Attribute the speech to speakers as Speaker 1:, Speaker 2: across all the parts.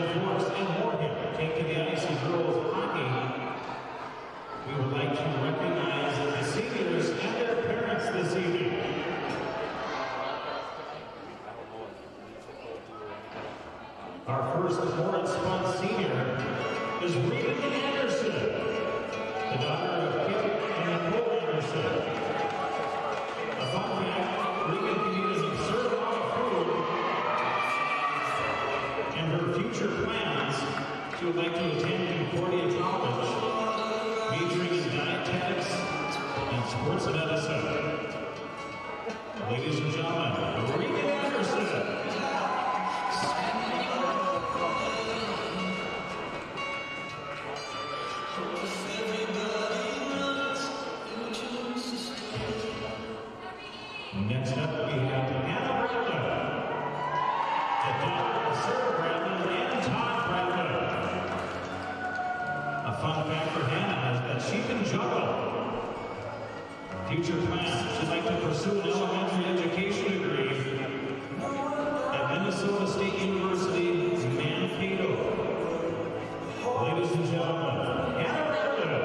Speaker 1: Red Forks and Moorhead take to the ice in girls hockey, we would like to recognize the seniors and their parents this evening. Our first Moorhead Spun senior is Regan Anderson, the daughter of Kip and Nicole Anderson. A fun fact, Regan can serve on food, and her future plans, she would like to attend Concordia College, majoring in dietetics and sports medicine. Ladies and gentlemen, Regan Anderson. Next up, we have Hannah Bradley, the daughter of Sarah Bradley and Todd Bradley. A fun fact for Hannah is that she can juggle. Future plans, she'd like to pursue an elementary education degree at Minnesota State University, Mankato. Ladies and gentlemen, Hannah Bradley.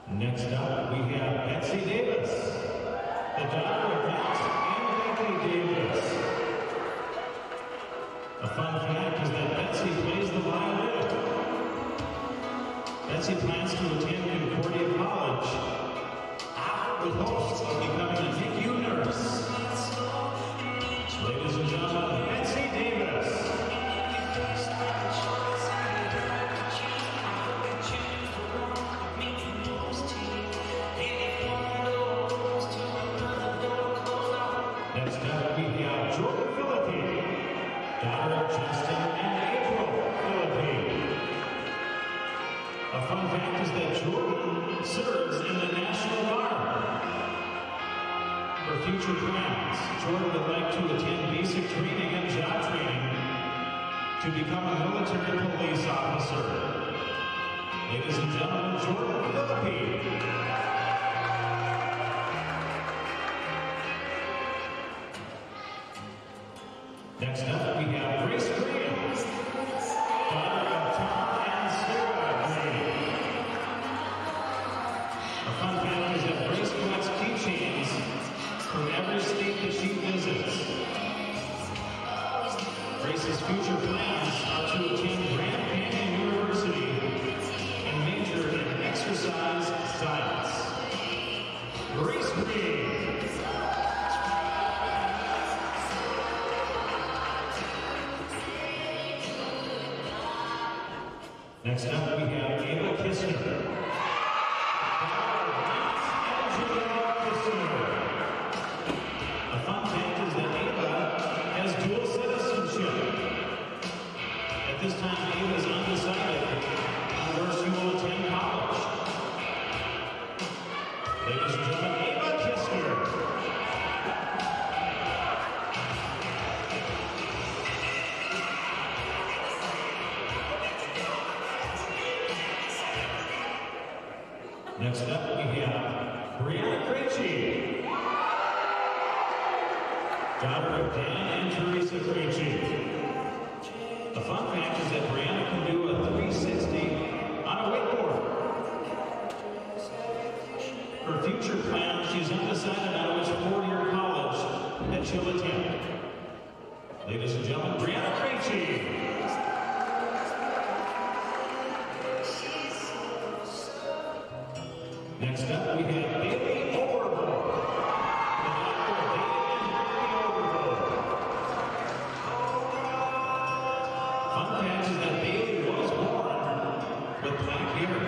Speaker 1: Next up, we have Betsy Davis, the daughter of Max and Becky Davis. A fun fact is that Betsy plays the violin. Betsy plans to attend Concordia College with hopes of becoming a NICU nurse. Ladies and gentlemen, Betsy Davis. Next up, we have Jordan Philippi, daughter of Justin and April Philippi. A fun fact is that Jordan serves in the National Guard. For future plans, Jordan would like to attend basic training and job training to become a military police officer. Ladies and gentlemen, Jordan Philippi. Next up, we have Grace Green, daughter of Tom and Sarah Green. A fun fact is that Grace collects keychains from every state that she visits. Grace's future plans are to attend Grand Canyon University and major in exercise science. Grace Green. Next up, we have Ava Kistner. A fun fact is that Ava has dual citizenship. At this time, Ava is undecided on where she will attend college. Ladies and gentlemen, Ava Kistner. Next up, we have Brianna Krejci, daughter of Dan and Teresa Krejci. The fun fact is that Brianna can do a 360 on a wakeboard. For future plans, she's undecided on which four-year college that she'll attend. Ladies and gentlemen, Brianna Krejci. Next up, we have Bailey Overboard, the daughter of David and Bailey Overboard. Fun fact is that Bailey was born with black hair.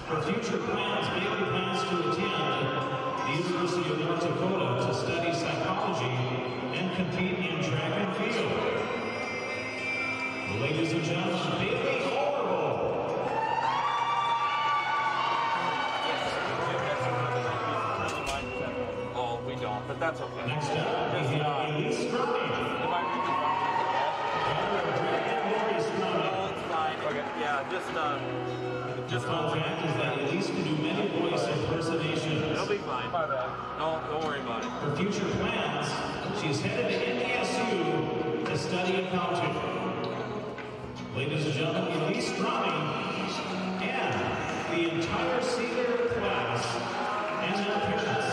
Speaker 1: For future plans, Bailey plans to attend the University of North Dakota to study psychology and compete in track and field. Ladies and gentlemen, Bailey Overboard.
Speaker 2: But that's okay.
Speaker 1: Next up, we have Elise Strummy.
Speaker 2: If I read the wrong,
Speaker 1: Daughter of Greg and Lori Strummy.
Speaker 2: it's fine.
Speaker 1: Just fun fact is that Elise can do many voice impersonations.
Speaker 2: It'll be fine. No, don't worry about it.
Speaker 1: For future plans, she's headed to NDSU to study accounting. Ladies and gentlemen, Elise Rami and the entire senior class and their parents.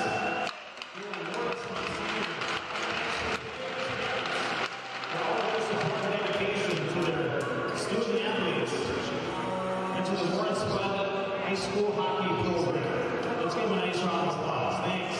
Speaker 1: For all their support and dedication to their student athletes and to the Moorhead High School hockey program. Let's give them a nice round of applause. Thanks.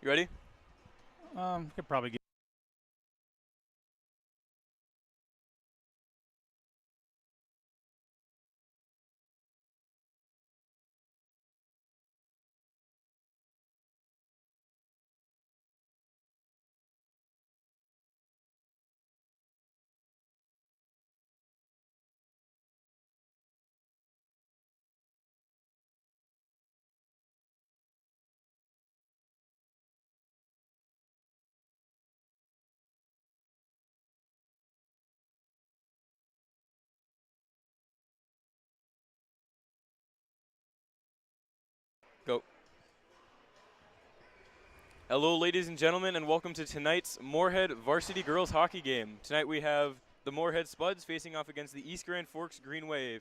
Speaker 2: You ready?
Speaker 3: Could probably get.
Speaker 2: Go. Hello, ladies and gentlemen, and welcome to tonight's Moorhead Varsity Girls Hockey game. Tonight we have the Moorhead Spuds facing off against the East Grand Forks Green Wave.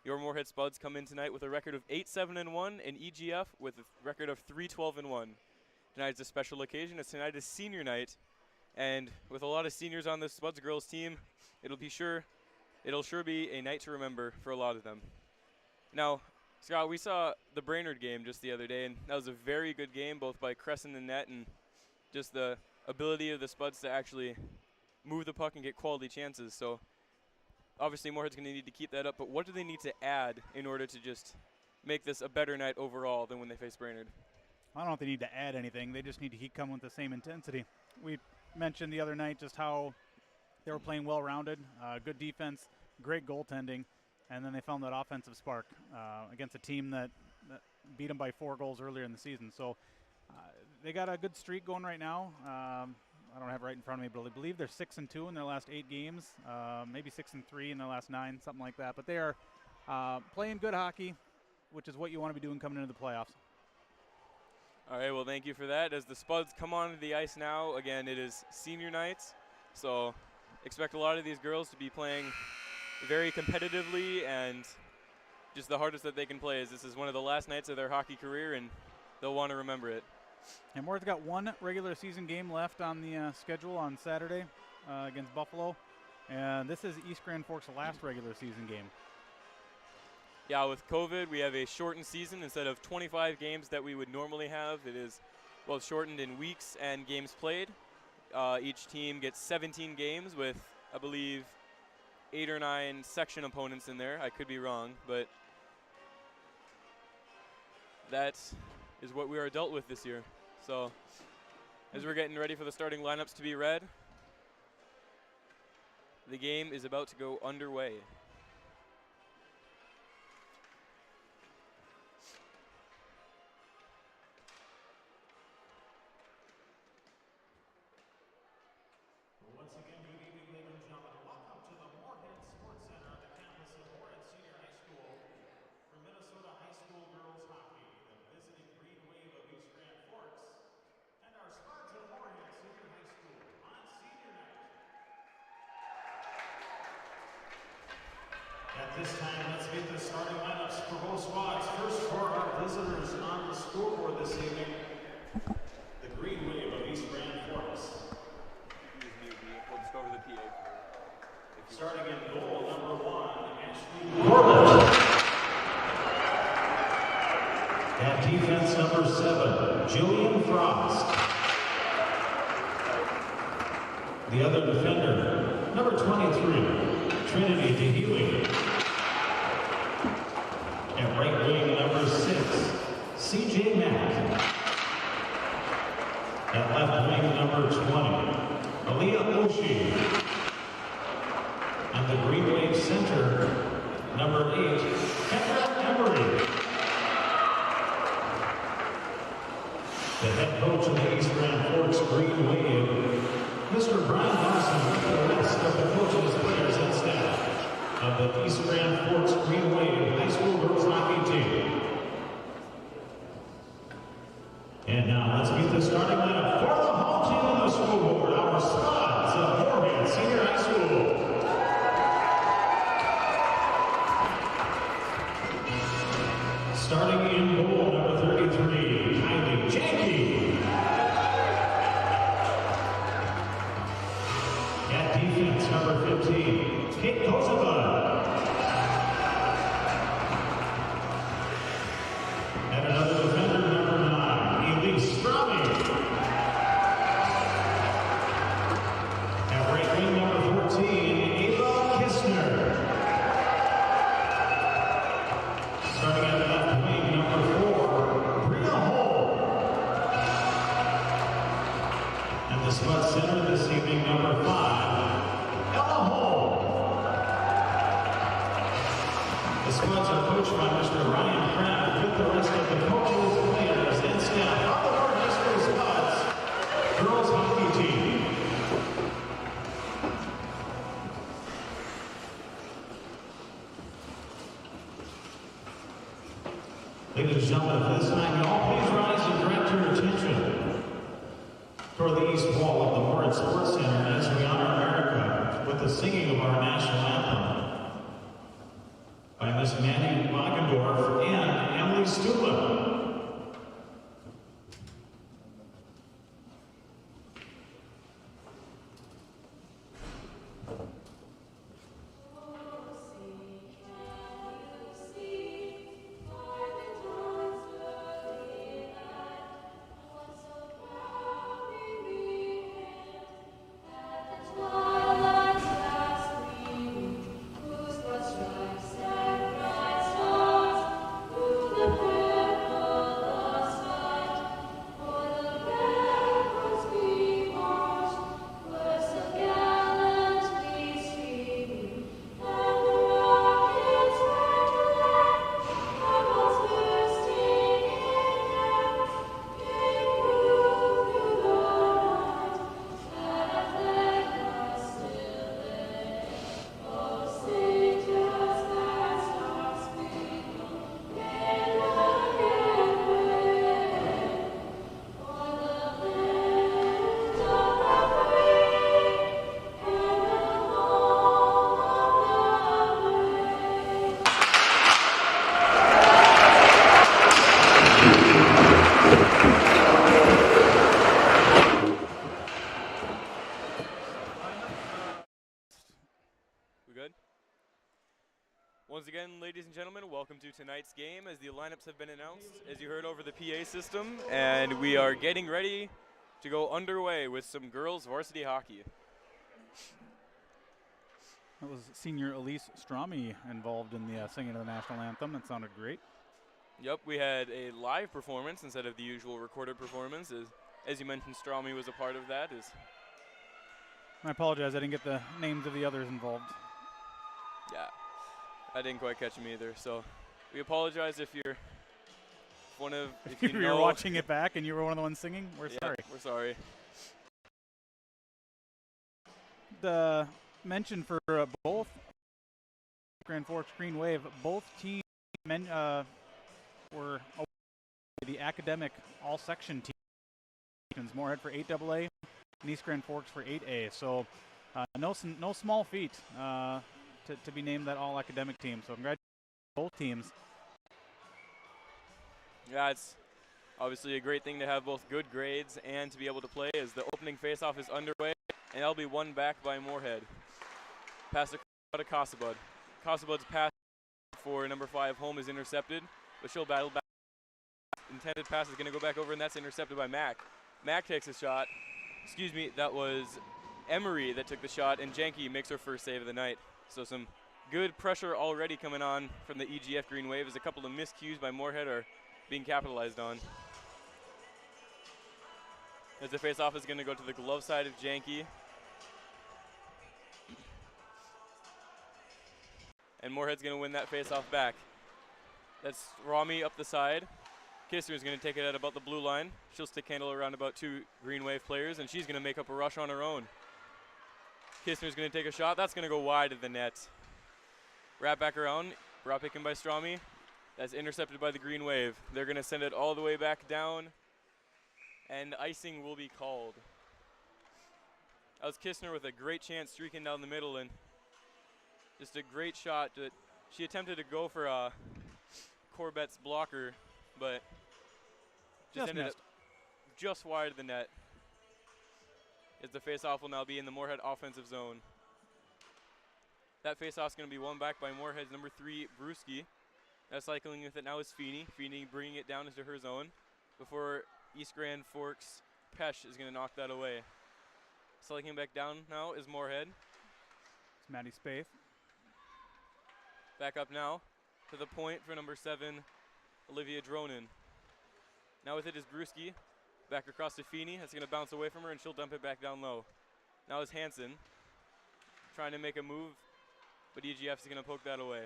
Speaker 2: Your Moorhead Spuds come in tonight with a record of 8-7-1 and EGF with a record of 3-12-1. Tonight's a special occasion as tonight is senior night, and with a lot of seniors on the Spuds girls team, it'll sure be a night to remember for a lot of them. Now, Scott, we saw the Brainerd game just the other day, and that was a very good game, both by Crescent and net, and just the ability of the Spuds to actually move the puck and get quality chances. So obviously Moorhead's going to need to keep that up, but what do they need to add in order to just make this a better night overall than when they face Brainerd?
Speaker 3: I don't know if they need to add anything. They just need to keep coming with the same intensity. We mentioned the other night just how they were playing well-rounded, good defense, great goaltending, and then they found that offensive spark against a team that beat them by 4 goals earlier in the season. So they got a good streak going right now. I don't have it right in front of me, but I believe they're 6-2 in their last 8 games, maybe 6-3 in their last 9, something like that. But they are playing good hockey, which is what you want to be doing coming into the playoffs.
Speaker 2: All right, well, thank you for that. As the Spuds come onto the ice now, again, it is senior nights, so expect a lot of these girls to be playing very competitively and just the hardest that they can play, as this is one of the last nights of their hockey career, and they'll want to remember it.
Speaker 3: And Moorhead's got 1 regular season game left on the schedule on Saturday against Buffalo, and this is East Grand Forks' last regular season game.
Speaker 2: Yeah, with COVID, we have a shortened season. Instead of 25 games that we would normally have, it is, well, shortened in weeks and games played. Each team gets 17 games with, I believe, 8 or 9 section opponents in there. I could be wrong, but that is what we are dealt with this year. So as we're getting ready for the starting lineups to be read, the game is about to go underway.
Speaker 1: Once again, good evening, ladies and gentlemen. Welcome to the Moorhead Sports Center on the campus of Moorhead Senior High School for Minnesota High School Girls Hockey, the visiting Green Wave of East Grand Forks, and our Spuds of Moorhead Senior High School on senior night. At this time, let's get the starting lineups for both squads. First, for our visitors on the scoreboard this evening, the Green Wave of East Grand Forks.
Speaker 2: We'll just go over the PA.
Speaker 1: Starting in goal, number 1, Ashley Moorhead. At defense, number 7, Jillian Frost. The other defender, number 23, Trinity DeHealy. At right wing, number 6, CJ Mack. At left wing, number 20, Aaliyah Oshie. And the Green Wave center, number 8, Kendra Emery. The head coach of the East Grand Forks Green Wave, Mr. Brian Larson, with the rest of the coaches, players, and staff of the East Grand Forks Green Wave High School Girls Hockey Team. And now let's meet the starting lineup for the home team on the scoreboard, our Spuds of Moorhead Senior High School. Starting in goal, number 33, Kylie Janke. At defense, number 15, Kate Kosovo. And another defender, number 9, Elise Strami. Spud center this evening, number 5, Ella Hole. The Spuds are coached by Mr. Ryan Kraft with the rest of the coaches, players, and staff of the Moorhead High School Spuds girls hockey team. Ladies and gentlemen, at this time, y'all please rise and direct your attention toward the east wall of the Moorhead Sports Center as we honor America with the singing of our national anthem by Miss Manny Wagendorf and Emily Stula.
Speaker 2: Once again, ladies and gentlemen, welcome to tonight's game as the lineups have been announced, as you heard over the PA system, and we are getting ready to go underway with some girls varsity hockey.
Speaker 3: That was senior Elise Strami involved in the singing of the national anthem. It sounded great.
Speaker 2: Yep, we had a live performance instead of the usual recorded performance. As you mentioned, Strami was a part of that.
Speaker 3: I apologize, I didn't get the names of the others involved.
Speaker 2: Yeah. I didn't quite catch him either, so we apologize if you're one of. If you
Speaker 3: were watching it back and you were one of the ones singing. We're sorry.
Speaker 2: We're sorry.
Speaker 3: The mention for both Grand Forks Green Wave, both teams were the academic all-section teams. Moorhead for 8AA and East Grand Forks for 8A. So no small feat. To be named that all-academic team. So congratulations to both teams.
Speaker 2: Yeah, it's obviously a great thing to have both good grades and to be able to play as the opening face-off is underway, and that'll be won back by Moorhead. Pass to Casabud. Casabud's pass for number 5 home is intercepted, but she'll battle back. Intended pass is going to go back over, and that's intercepted by Mack. Mack takes a shot. Excuse me, that was Emery that took the shot, and Janke makes her first save of the night. So some good pressure already coming on from the EGF Green Wave as a couple of miscues by Moorhead are being capitalized on. As the face-off is going to go to the glove side of Janke. And Moorhead's going to win that face-off back. That's Rami up the side. Kisser is going to take it at about the blue line. She'll stick handle around about 2 Green Wave players, and she's going to make up a rush on her own. Kistner's going to take a shot. That's going to go wide of the net. Wrap back around. Brought picking by Strami. That's intercepted by the Green Wave. They're going to send it all the way back down, and icing will be called. That was Kistner with a great chance streaking down the middle, and just a great shot. She attempted to go for Corbett's blocker, but just ended up just wide of the net. As the face-off will now be in the Moorhead offensive zone. That face-off is going to be won back by Moorhead's number 3, Brewski. Now cycling with it now is Feeney. Feeney bringing it down into her zone before East Grand Forks Pesh is going to knock that away. Cycling back down now is Moorhead.
Speaker 3: It's Maddie Spaeth.
Speaker 2: Back up now to the point for number 7, Olivia Dronin. Now with it is Brewski. Back across to Feeney. That's going to bounce away from her, and she'll dump it back down low. Now is Hansen trying to make a move, but EGF is going to poke that away.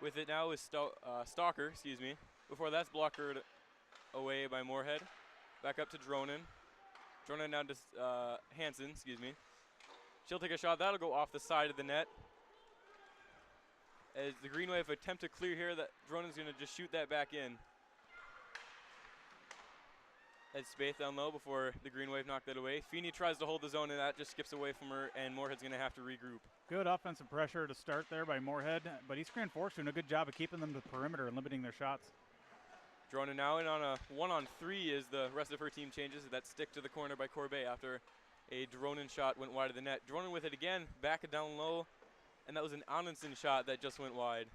Speaker 2: With it now is Stalker, excuse me. Before that's blockered away by Moorhead. Back up to Dronin. Dronin down to Hansen, excuse me. She'll take a shot. That'll go off the side of the net. As the Green Wave attempt to clear here, that Dronin's going to just shoot that back in. As Spaeth down low before the Green Wave knocked that away. Feeney tries to hold the zone, and that just skips away from her, and Moorhead's going to have to regroup.
Speaker 3: Good offensive pressure to start there by Moorhead, but East Grand Forks doing a good job of keeping them to the perimeter and limiting their shots.
Speaker 2: Dronin now in on a 1-on-3 as the rest of her team changes. That stick to the corner by Corbet after a Dronin shot went wide of the net. Dronin with it again, back down low, and that was an Anundsen shot that just went wide.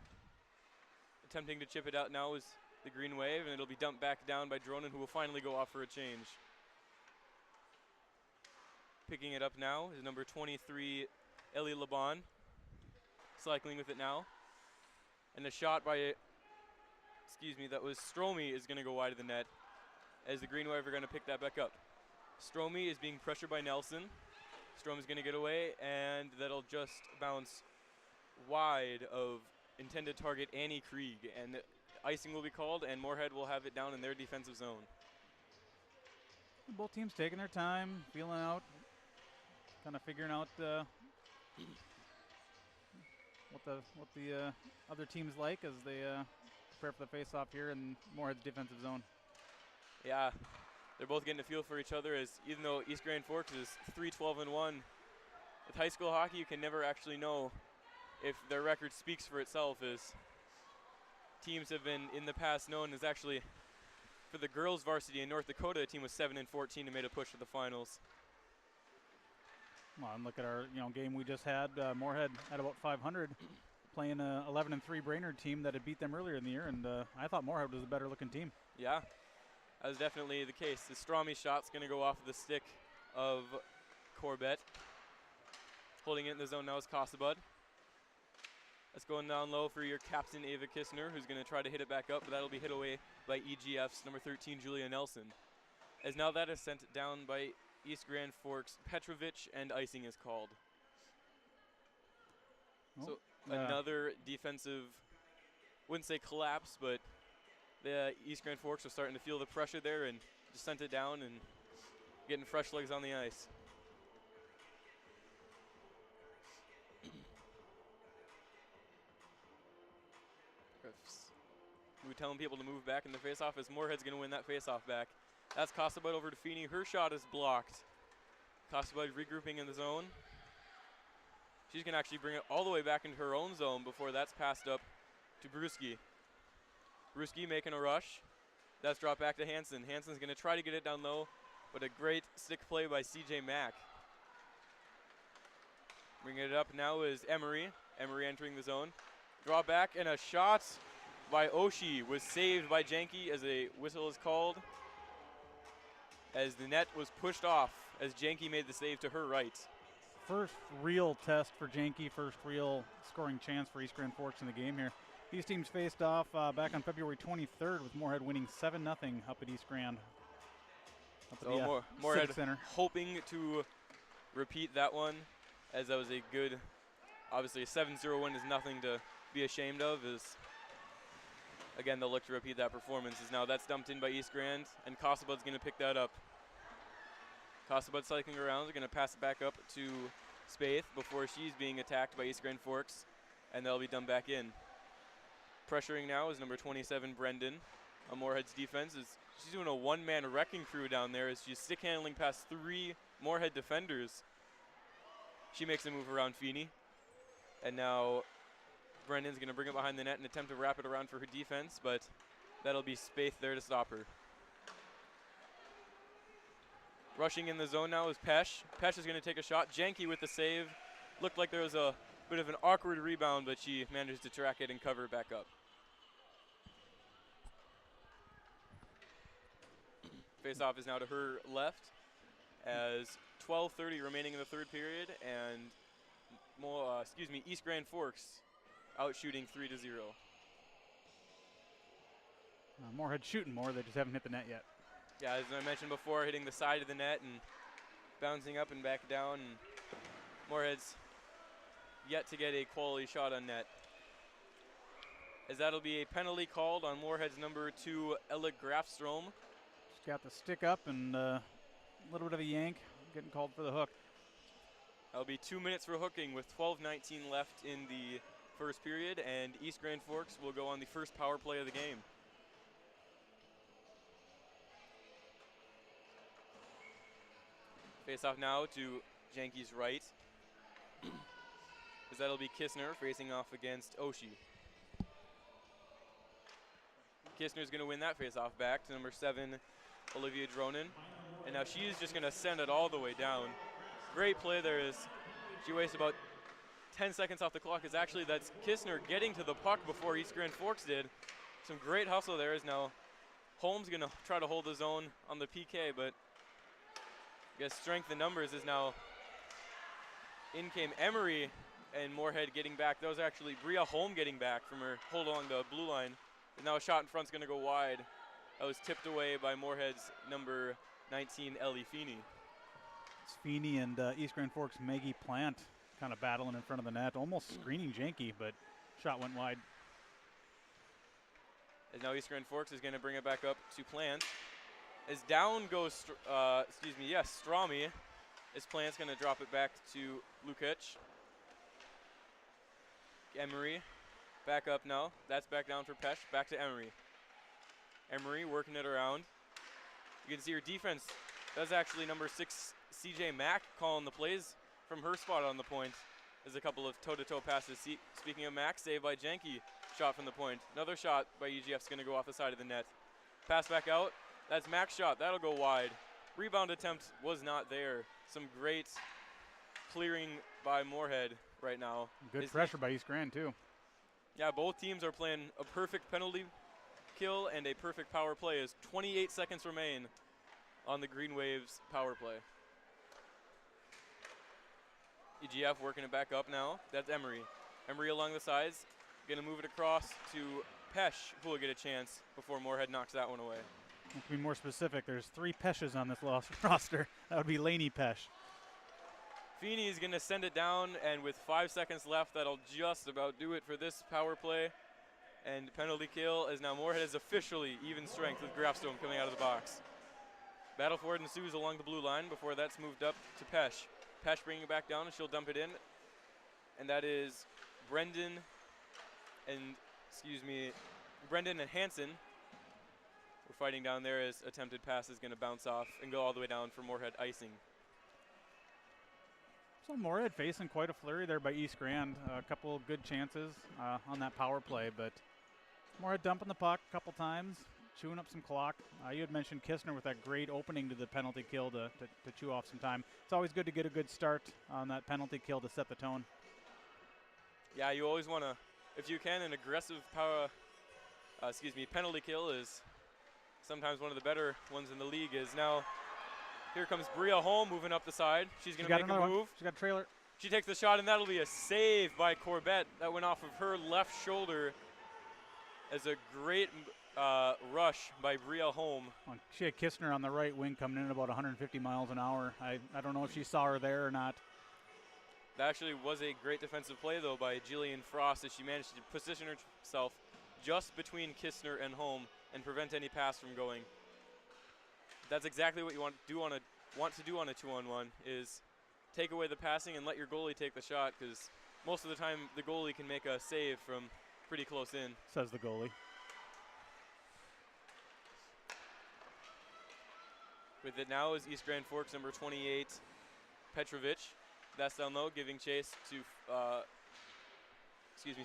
Speaker 2: Attempting to chip it out now is the Green Wave, and it'll be dumped back down by Dronin, who will finally go off for a change. Picking it up now is number 23, Ellie Laban. Cycling with it now. And a shot by, that was Stromey is going to go wide of the net, as the Green Wave are going to pick that back up. Stromey is being pressured by Nelson. Stromey's going to get away, and that'll just bounce wide of intended target Annie Krieg, and icing will be called, and Moorhead will have it down in their defensive zone.
Speaker 3: Both teams taking their time, feeling out, kind of figuring out what the other teams like as they prepare for the face-off here in Moorhead's defensive zone.
Speaker 2: Yeah, they're both getting a feel for each other, as even though East Grand Forks is 3-12-1, with high school hockey you can never actually know if their record speaks for itself, as teams have been in the past known as actually, for the girls varsity in North Dakota, the team was 7-14 and made a push to the finals.
Speaker 3: Well, and look at our game we just had. Moorhead at about 500, playing a 11-3 Brainerd team that had beat them earlier in the year, and I thought Moorhead was a better looking team.
Speaker 2: Yeah, that was definitely the case. The Stromey shot's going to go off the stick of Corbett. Holding it in the zone now is Casabud. That's going down low for your captain, Ava Kistner, who's going to try to hit it back up, but that'll be hit away by EGF's number 13, Julia Nelson. As now that is sent down by East Grand Forks, Petrovich, and icing is called. So another defensive, wouldn't say collapse, but the East Grand Forks are starting to feel the pressure there and just sent it down and getting fresh legs on the ice. We're telling people to move back in the faceoff as Moorhead's going to win that faceoff back. That's Casabud over to Feeney. Her shot is blocked. Casabud regrouping in the zone. She's going to actually bring it all the way back into her own zone before that's passed up to Brusky. Brusky making a rush. That's dropped back to Hansen. Hansen's going to try to get it down low, but a great stick play by CJ Mack. Bringing it up now is Emery. Emery entering the zone. Draw back, and a shot by Oshie was saved by Janke as a whistle is called, as the net was pushed off as Janke made the save to her right.
Speaker 3: First real test for Janke, first real scoring chance for East Grand Forks in the game here. These teams faced off back on February 23rd with Moorhead winning 7-0 up at East Grand.
Speaker 2: So Moorhead hoping to repeat that one, as that was a good, obviously a 7-0 win is nothing to be ashamed of, as again they'll look to repeat that performance. As now that's dumped in by East Grand, and Casabud's going to pick that up. Casabud cycling around, they're going to pass it back up to Spaeth before she's being attacked by East Grand Forks, and they'll be dumped back in. Pressuring now is number 27, Brendan, on Moorhead's defense. She's doing a one-man wrecking crew down there as she's stick handling past 3 Moorhead defenders. She makes a move around Feeney, and now Brendan's going to bring it behind the net and attempt to wrap it around for her defense, but that'll be Spaeth there to stop her. Rushing in the zone now is Pesh. Pesh is going to take a shot. Janke with the save. Looked like there was a bit of an awkward rebound, but she managed to track it and cover it back up. Face-off is now to her left as 12:30 remaining in the third period, and East Grand Forks out shooting 3-0.
Speaker 3: Moorhead shooting more, they just haven't hit the net yet.
Speaker 2: Yeah, as I mentioned before, hitting the side of the net and bouncing up and back down. And Moorhead's yet to get a quality shot on net. As that'll be a penalty called on Moorhead's number 2, Ella Grafstrom.
Speaker 3: Just got the stick up and a little bit of a yank, getting called for the hook.
Speaker 2: That'll be 2 minutes for hooking with 12:19 left in the first period, and East Grand Forks will go on the first power play of the game. Face off now to Janke's right, as that'll be Kistner facing off against Oshie. Kistner's going to win that face-off back to number 7, Olivia Dronin. And now she's just going to send it all the way down. Great play there as she wastes about 10 seconds off the clock. That's Kistner getting to the puck before East Grand Forks did. Some great hustle there as now Holmes going to try to hold the zone on the PK, but I guess strength in numbers is now in came Emery and Moorhead getting back. That was actually Bria Holm getting back from her hold along the blue line. And now a shot in front's going to go wide. That was tipped away by Moorhead's number 19, Ellie Feeney.
Speaker 3: It's Feeney and East Grand Forks' Maggie Plant kind of battling in front of the net, almost screening Janke, but shot went wide.
Speaker 2: As now East Grand Forks is going to bring it back up to Plant. As down goes, Strami. As Plant's going to drop it back to Lukic. Emery. Back up now. That's back down for Pesh. Back to Emery. Emery working it around. You can see her defense. That's actually number 6, CJ Mack, calling the plays from her spot on the point. There's a couple of toe-to-toe passes. Speaking of Mack, saved by Janke. Shot from the point. Another shot by EGF's going to go off the side of the net. Pass back out. That's Mack's shot. That'll go wide. Rebound attempt was not there. Some great clearing by Moorhead right now.
Speaker 3: Good pressure by East Grand, too.
Speaker 2: Yeah, both teams are playing a perfect penalty kill and a perfect power play as 28 seconds remain on the Green Waves power play. EGF working it back up now. That's Emery. Emery along the sides. Going to move it across to Pesh, who will get a chance before Moorhead knocks that one away.
Speaker 3: To be more specific, there's 3 Peshes on this roster. That would be Laney Pesh.
Speaker 2: Feeney is going to send it down, and with 5 seconds left, that'll just about do it for this power play. And penalty kill, as now Moorhead is officially even strength with Grafstone coming out of the box. Battle for it ensues along the blue line before that's moved up to Pesh. Pesh bringing it back down, and she'll dump it in. And that is Brendan and Hansen. We're fighting down there as attempted pass is going to bounce off and go all the way down for Moorhead icing.
Speaker 3: So Moorhead facing quite a flurry there by East Grand. A couple of good chances on that power play, but Moorhead dumping the puck a couple times, chewing up some clock. You had mentioned Kistner with that great opening to the penalty kill to chew off some time. It's always good to get a good start on that penalty kill to set the tone.
Speaker 2: Yeah, you always want to, if you can, an aggressive penalty kill is sometimes one of the better ones in the league. Is now here comes Bria Holm moving up the side. She's going to make a move.
Speaker 3: She got a trailer.
Speaker 2: She takes the shot, and that'll be a save by Corbett. That went off of her left shoulder as a great rush by Bria Holm.
Speaker 3: She had Kistner on the right wing coming in about 150 miles an hour. I don't know if she saw her there or not.
Speaker 2: That actually was a great defensive play, though, by Jillian Frost as she managed to position herself just between Kistner and Holm and prevent any pass from going. That's exactly what you want to do on a 2-on-1 is take away the passing and let your goalie take the shot, because most of the time the goalie can make a save from pretty close in.
Speaker 3: Says the goalie.
Speaker 2: With it now is East Grand Forks number 28, Petrovic. That's down low, giving chase to,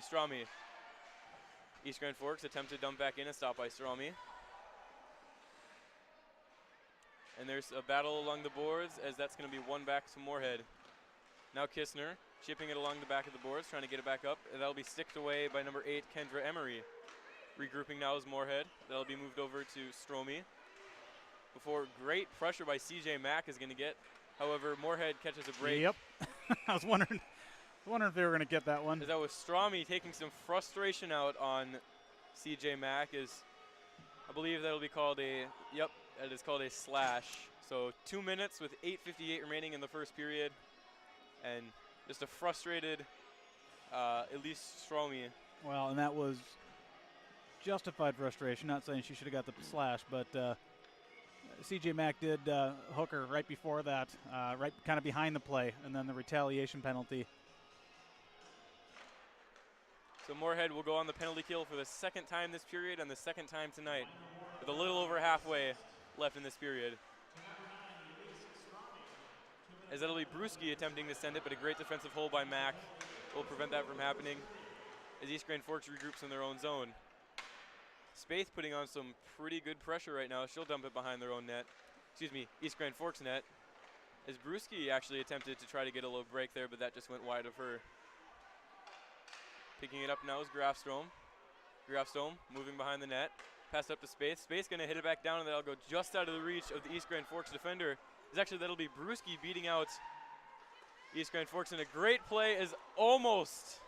Speaker 2: Strami. East Grand Forks attempt to dump back in and stop by Strami. And there's a battle along the boards as that's going to be one back to Moorhead. Now Kistner chipping it along the back of the boards, trying to get it back up. And that'll be sticked away by number 8, Kendra Emery. Regrouping now is Moorhead. That'll be moved over to Stromey. Before great pressure by CJ Mack is going to get. However, Moorhead catches a break.
Speaker 3: Yep. I was wondering if they were going to get that one.
Speaker 2: As that was Stromey taking some frustration out on CJ Mack. I believe that'll be called a That is called a slash. So 2 minutes with 8:58 remaining in the first period. And just a frustrated Elise Stromy.
Speaker 3: Well, and that was justified frustration. Not saying she should have got the slash, but CJ Mack did hook her right before that, right kind of behind the play, and then the retaliation penalty.
Speaker 2: So Moorhead will go on the penalty kill for the second time this period and the second time tonight, with a little over halfway left in this period. As that'll be Brewski attempting to send it, but a great defensive hold by Mack will prevent that from happening as East Grand Forks regroups in their own zone. Spaeth putting on some pretty good pressure right now. She'll dump it behind their own net. Excuse me, East Grand Forks net. As Brewski actually attempted to try to get a little break there, but that just went wide of her. Picking it up now is Grafstrom. Grafstrom moving behind the net. Pass up to Spaeth. Spaeth gonna hit it back down, and that'll go just out of the reach of the East Grand Forks defender. That'll be Brewski beating out East Grand Forks, and a great play is almost.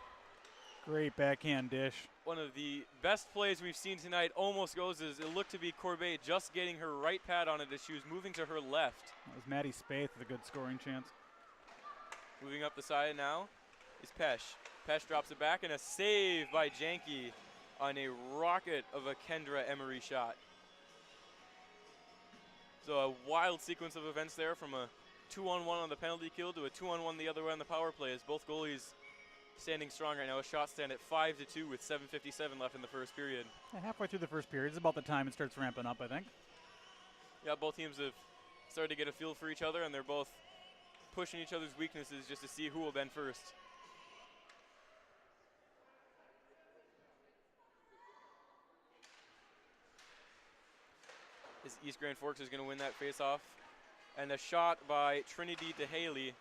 Speaker 3: Great backhand dish.
Speaker 2: One of the best plays we've seen tonight almost goes as it looked to be Corbet just getting her right pad on it as she was moving to her left.
Speaker 3: That was Maddie Spaeth with a good scoring chance.
Speaker 2: Moving up the side now is Pesh. Pesh drops it back, and a save by Janke on a rocket of a Kendra Emery shot. So a wild sequence of events there, from a 2-on-1 on the penalty kill to a 2-on-1 the other way on the power play, as both goalies standing strong right now. A shot stand at 5-2 with 7:57 left in the first period.
Speaker 3: Yeah, halfway through the first period is about the time it starts ramping up, I think.
Speaker 2: Yeah, both teams have started to get a feel for each other, and they're both pushing each other's weaknesses just to see who will bend first. As East Grand Forks is going to win that face-off. And a shot by Trinity Hiley,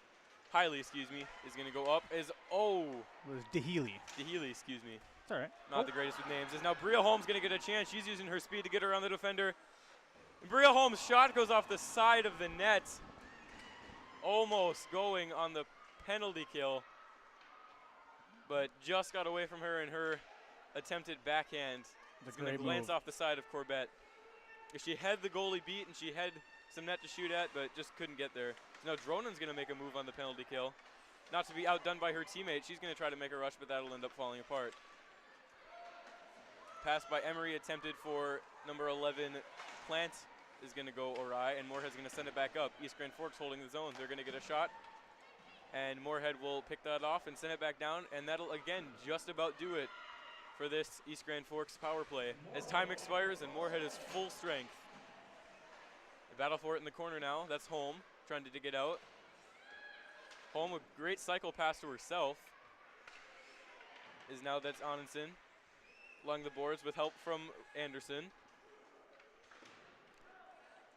Speaker 2: is going to go up. It was
Speaker 3: DeHealy.
Speaker 2: DeHealy, excuse me.
Speaker 3: It's all right.
Speaker 2: Not the greatest with names. As now Bria Holmes going to get a chance. She's using her speed to get around the defender. And Bria Holmes' shot goes off the side of the net. Almost going on the penalty kill. But just got away from her, and her attempted backhand is going to glance off the side of Corbett. She had the goalie beat, and she had some net to shoot at, but just couldn't get there. So now Dronan's going to make a move on the penalty kill. Not to be outdone by her teammate. She's going to try to make a rush, but that'll end up falling apart. Pass by Emery attempted for number 11, Plant, is going to go awry, and Moorhead's going to send it back up. East Grand Forks holding the zones. They're going to get a shot, and Moorhead will pick that off and send it back down, and that'll, again, just about do it for this East Grand Forks power play. As time expires and Moorhead is full strength. They battle for it in the corner now. That's Holm trying to dig it out. Holm, a great cycle pass to herself. That's Anundsen along the boards with help from Anderson.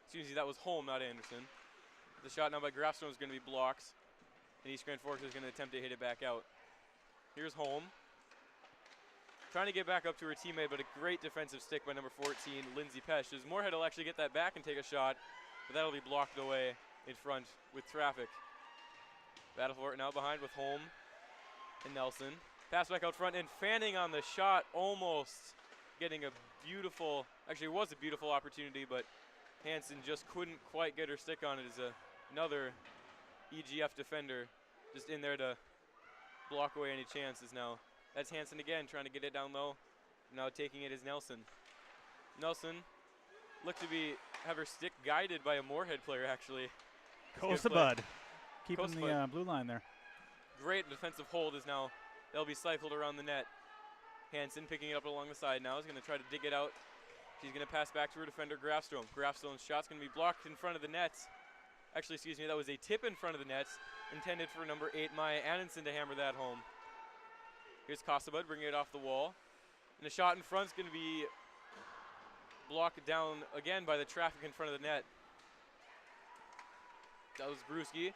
Speaker 2: Excuse me, that was Holm, not Anderson. The shot now by Grafstone is going to be blocked, and East Grand Forks is going to attempt to hit it back out. Here's Holm. Trying to get back up to her teammate, but a great defensive stick by number 14, Lindsay Pesh. As Moorhead will actually get that back and take a shot, but that'll be blocked away in front with traffic. Battle for it now behind with Holm and Nelson. Pass back out front, and Fanning on the shot, almost getting a beautiful, actually it was a beautiful opportunity, but Hansen just couldn't quite get her stick on it as another EGF defender just in there to block away any chances now. That's Hansen again, trying to get it down low. Now taking it is Nelson. Nelson looked to have her stick guided by a Moorhead player, actually.
Speaker 3: Goes to Bud. Keeping the blue line there.
Speaker 2: Great defensive hold is now, they'll be cycled around the net. Hansen picking it up along the side now, is going to try to dig it out. She's going to pass back to her defender, Grafstrom. Grafstrome's shot's going to be blocked in front of the nets. Actually, excuse me, that was a tip in front of the nets, intended for number 8, Maya Anundsen, to hammer that home. Here's Kostabud bringing it off the wall. And the shot in front is going to be blocked down again by the traffic in front of the net. That was Brewski.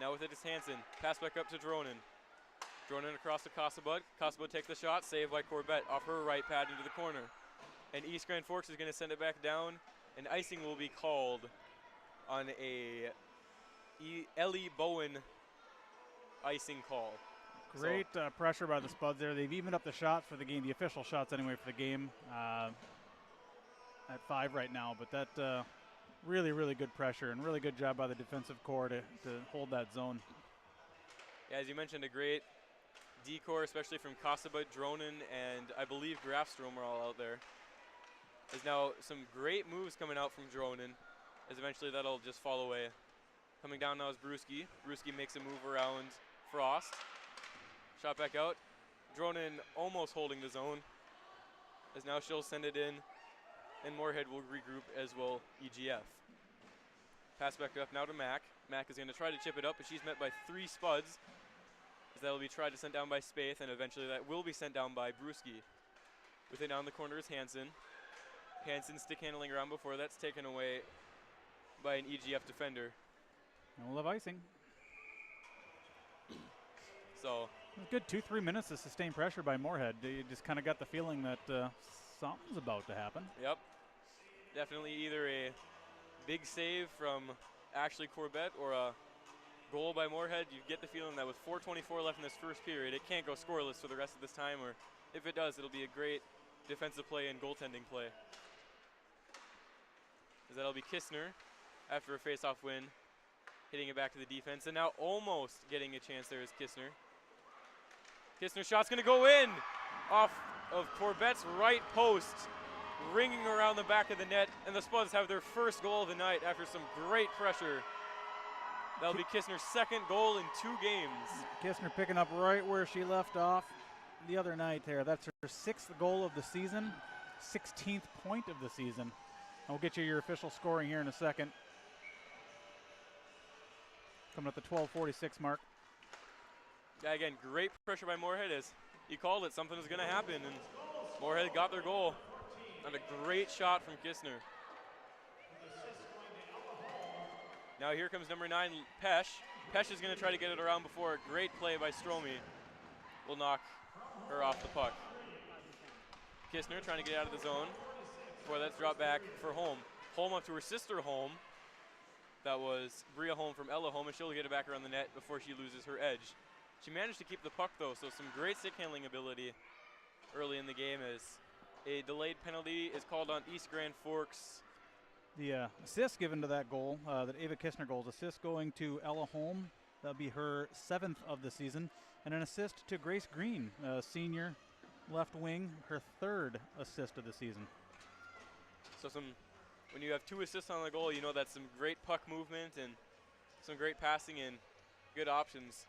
Speaker 2: Now with it is Hansen. Pass back up to Dronen. Dronen across to Kostabud. Kostabud takes the shot, saved by Corbett off her right pad into the corner. And East Grand Forks is going to send it back down, and icing will be called on a Ellie Bowen icing call.
Speaker 3: Great pressure by the Spuds there. They've evened up the shots for the game, the official shots anyway for the game. at 5 right now, but that really, really good pressure and really good job by the defensive core to hold that zone.
Speaker 2: Yeah, as you mentioned, a great D-core, especially from Kasabut, Dronen, and I believe Grafstrom are all out there. There's now some great moves coming out from Dronen, as eventually that'll just fall away. Coming down now is Brewski. Brewski makes a move around Frost. Shot back out. Dronen almost holding the zone, as now she'll send it in, and Moorhead will regroup, as will EGF. Pass back up now to Mac. Mac is going to try to chip it up, but she's met by 3 Spuds, as that will be tried to send down by Spaeth, and eventually that will be sent down by Brewski. With it down the corner is Hansen. Hansen stick handling around before that's taken away by an EGF defender.
Speaker 3: And we'll have icing.
Speaker 2: So
Speaker 3: good 2-3 minutes of sustained pressure by Moorhead. You just kind of got the feeling that something's about to happen.
Speaker 2: Yep. Definitely either a big save from Ashley Corbett or a goal by Moorhead. You get the feeling that with 4:24 left in this first period, it can't go scoreless for the rest of this time, or if it does, it'll be a great defensive play and goaltending play. As that'll be Kistner after a face-off win, hitting it back to the defense, and now almost getting a chance there is Kistner. Kistner's shot's gonna go in off of Corbett's right post, ringing around the back of the net, and the Spuds have their first goal of the night after some great pressure. That'll be Kistner's second goal in 2 games.
Speaker 3: Kistner picking up right where she left off the other night there. That's her 6th goal of the season, 16th point of the season. I'll get you your official scoring here in a second. Coming at the 12:46 mark.
Speaker 2: Yeah, again, great pressure by Moorhead. As you called it, something was going to happen, and Moorhead got their goal. And a great shot from Kistner. Now here comes number 9, Pesh. Pesh is going to try to get it around before a great play by Stromey will knock her off the puck. Kistner trying to get out of the zone before that's dropped back for Holm. Holm up to her sister Holm. That was Bria Holm from Ella Holm, and she'll get it back around the net before she loses her edge. She managed to keep the puck though, so some great stick handling ability early in the game as a delayed penalty is called on East Grand Forks.
Speaker 3: The assist given to that goal, that Ava Kistner goals, assist going to Ella Holm. That'll be her 7th of the season. And an assist to Grace Green, senior left wing, her 3rd assist of the season.
Speaker 2: So when you have 2 assists on the goal, you know that's some great puck movement and some great passing and good options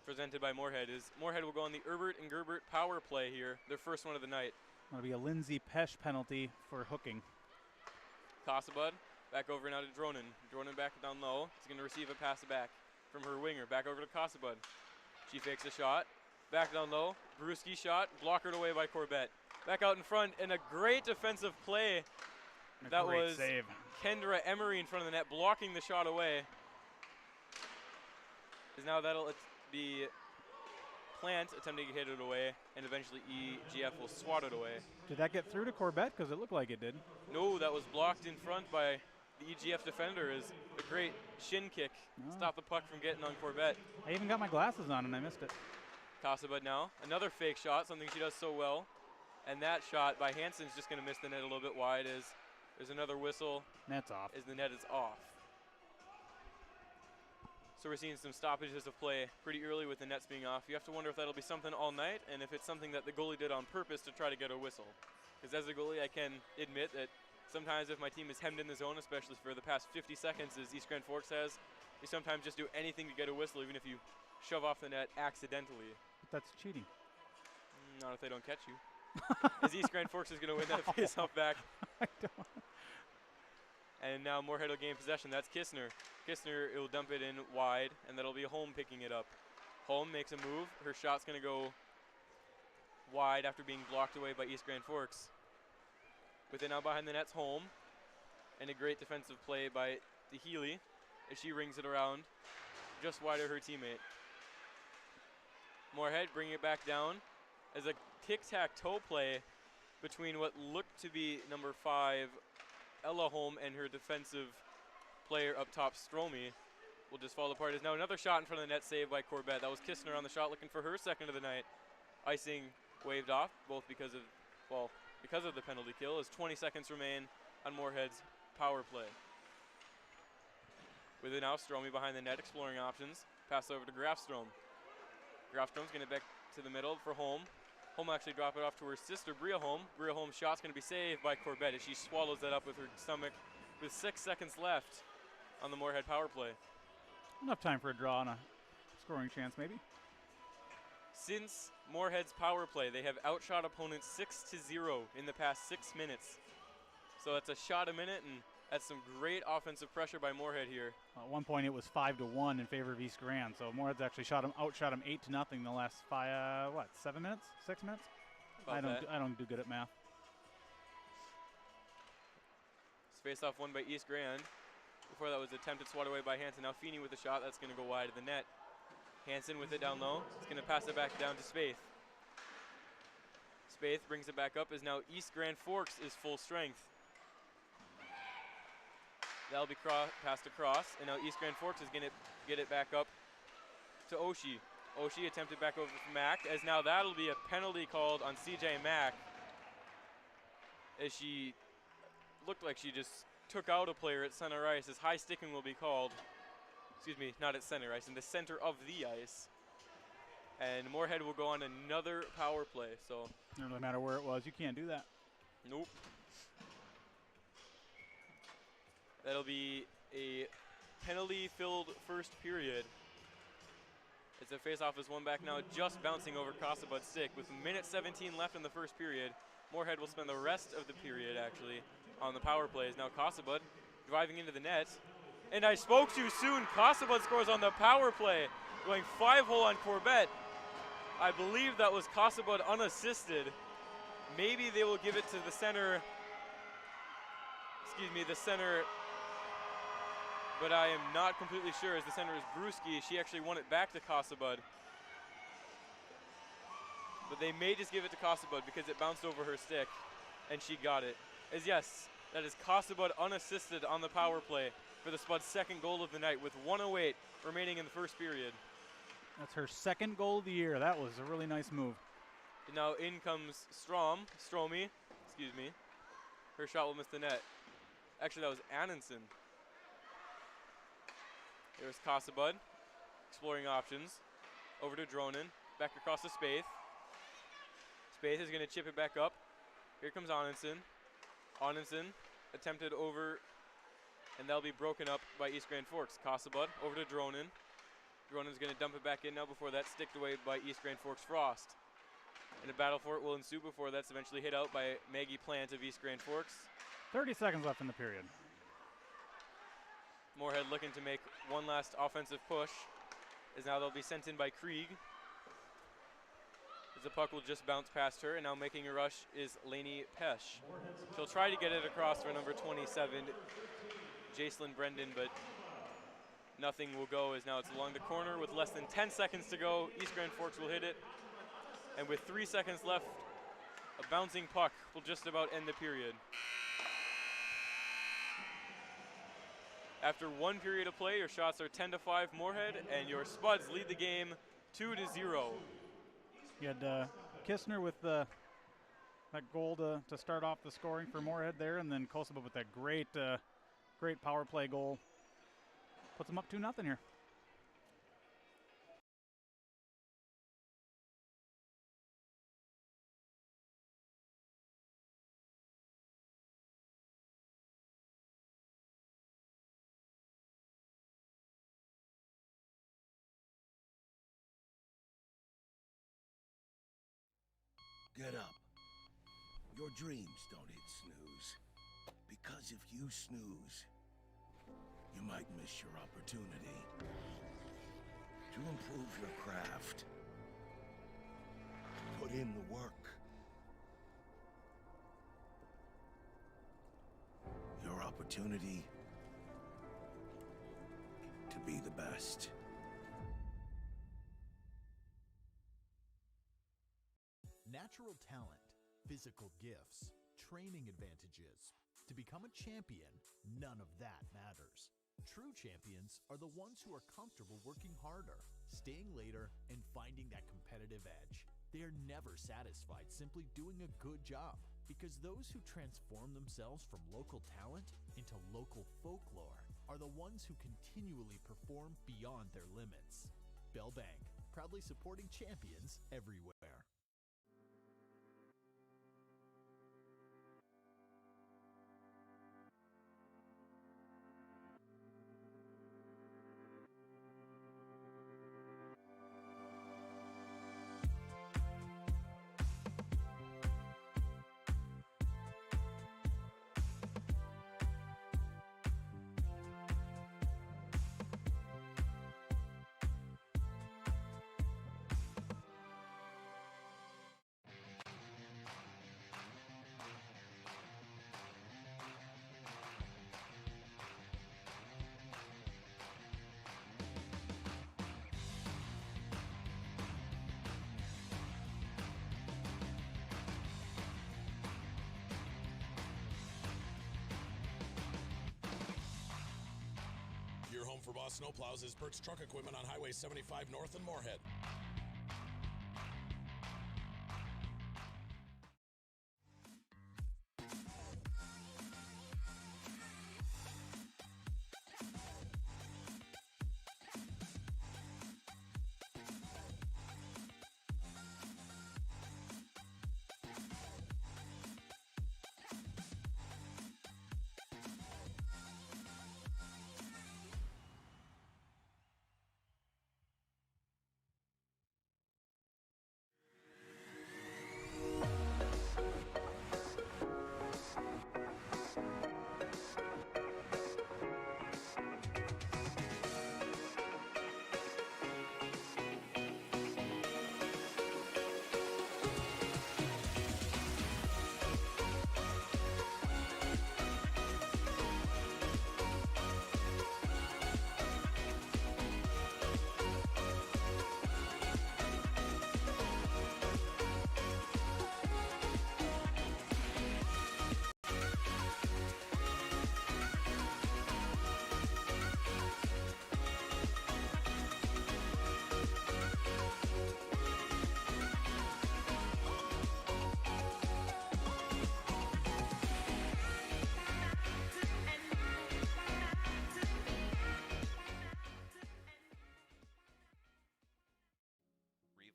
Speaker 2: presented by Moorhead. Moorhead will go on the Herbert and Gerbert power play here, their first one of the night.
Speaker 3: That'll be a Lindsay Pesh penalty for hooking.
Speaker 2: Kasabud back over now to Dronen. Dronen back down low. He's going to receive a pass back from her winger. Back over to Kasabud. She fakes a shot. Back down low. Brewski shot. Blockered away by Corbett. Back out in front, and a great defensive play. That was
Speaker 3: save.
Speaker 2: Kendra Emery in front of the net, blocking the shot away. Is now that'll be Plant attempting to hit it away, and eventually EGF will swat it away.
Speaker 3: Did that get through to Corbett? Because it looked like it did.
Speaker 2: No, that was blocked in front by the EGF defender. Is a great shin kick. Stop the puck from getting on Corbett.
Speaker 3: I even got my glasses on and I missed it.
Speaker 2: Kasabud now, another fake shot, something she does so well. And that shot by Hansen's just going to miss the net a little bit wide as there's another whistle.
Speaker 3: Net's off.
Speaker 2: As the net is off. So we're seeing some stoppages of play pretty early with the nets being off. You have to wonder if that'll be something all night and if it's something that the goalie did on purpose to try to get a whistle. Because as a goalie, I can admit that sometimes if my team is hemmed in the zone, especially for the past 50 seconds as East Grand Forks has, you sometimes just do anything to get a whistle, even if you shove off the net accidentally.
Speaker 3: But that's cheating.
Speaker 2: Not if they don't catch you. As East Grand Forks is going to win that face-off back.
Speaker 3: I don't.
Speaker 2: And now Moorhead will gain possession. That's Kistner. Kistner will dump it in wide, and that'll be Holm picking it up. Holm makes a move. Her shot's going to go wide after being blocked away by East Grand Forks. With it now behind the net's Holm. And a great defensive play by DeHealy as she rings it around just wide of her teammate. Moorhead bringing it back down as a tic-tac-toe play between what looked to be number 5, Ella Holm, and her defensive player up top, Stromey, will just fall apart. Is now another shot in front of the net saved by Corbett. That was Kistner on the shot looking for her second of the night. Icing waved off, both because of well, because of the penalty kill, as 20 seconds remain on Moorhead's power play. With it now, Stromey behind the net, exploring options. Pass over to Grafstrom. Grafstrom's going to back to the middle for Holm. Holm will actually drop it off to her sister, Bria Holm. Bria Holm's shot's going to be saved by Corbett as she swallows that up with her stomach with 6 seconds left on the Moorhead power play.
Speaker 3: Enough time for a draw and a scoring chance, maybe.
Speaker 2: Since Moorhead's power play, they have outshot opponents 6-0 in the past 6 minutes. So that's a shot a minute, and that's some great offensive pressure by Moorhead here.
Speaker 3: At one point, it was 5-1 in favor of East Grand. So Moorhead's actually outshot him 8-0 in the last 7 minutes, 6 minutes. I don't do good at math.
Speaker 2: Face off won by East Grand. Before that was attempted swat away by Hansen. Now Feeney with the shot. That's going to go wide of the net. Hansen with it down low. He's going to pass it back down to Spaeth. Spaeth brings it back up as now East Grand Forks is full strength. That'll be passed across, and now East Grand Forks is going to get it back up to Oshie. Oshie attempted back over from Mack, as now that'll be a penalty called on CJ Mack, as she looked like she just took out a player at center ice, as high sticking will be called. Excuse me, not at center ice, in the center of the ice. And Moorhead will go on another power play, so.
Speaker 3: It doesn't matter where it was, you can't do that.
Speaker 2: Nope. That'll be a penalty-filled first period. As the face-off is won back now, just bouncing over Cossabud's stick. With minute 17 left in the first period, Moorhead will spend the rest of the period, actually, on the power plays. Now Cossabud driving into the net. And I spoke too soon. Cossabud scores on the power play, going 5-hole on Corbett. I believe that was Cossabud unassisted. Maybe they will give it to the center. Excuse me, the center. But I am not completely sure, as the center is Brewski. She actually won it back to Cossabud. But they may just give it to Cossabud because it bounced over her stick, and she got it. As yes, that is Cossabud unassisted on the power play for the Spud's second goal of the night with 1:08 remaining in the first period.
Speaker 3: That's her second goal of the year. That was a really nice move.
Speaker 2: And now in comes Stromey, excuse me. Her shot will miss the net. Actually, that was Annenson. There's Cossabud, exploring options. Over to Dronin, back across to Spaeth. Spaeth is going to chip it back up. Here comes Annenson. Annenson attempted over, and that'll be broken up by East Grand Forks. Cossabud over to Dronin. Dronin's going to dump it back in now before that's sticked away by East Grand Forks Frost. And a battle for it will ensue before that's eventually hit out by Maggie Plant of East Grand Forks.
Speaker 3: 30 seconds left in the period.
Speaker 2: Moorhead looking to make one last offensive push, as now they'll be sent in by Krieg. As the puck will just bounce past her, and now making a rush is Lainey Pesh. She'll try to get it across for number 27, Jacelyn Brendan, but nothing will go, as now it's along the corner with less than 10 seconds to go. East Grand Forks will hit it, and with 3 seconds left, a bouncing puck will just about end the period. After one period of play, your shots are 10-5 Moorhead, and your Spuds lead the game 2-0.
Speaker 3: You had Kistner with that goal to start off the scoring for Moorhead there, and then Cossabud with that great power play goal. Puts them up 2-0 here.
Speaker 4: Get up. Your dreams don't hit snooze. Because if you snooze, you might miss your opportunity to improve your craft. Put in the work. Your opportunity to be the best.
Speaker 5: Natural talent, physical gifts, training advantages. To become a champion, none of that matters. True champions are the ones who are comfortable working harder, staying later, and finding that competitive edge. They are never satisfied simply doing a good job, because those who transform themselves from local talent into local folklore are the ones who continually perform beyond their limits. Bell Bank, proudly supporting champions everywhere.
Speaker 6: Your home for Boss Snowplows is Bert's Truck Equipment on Highway 75 North in Moorhead.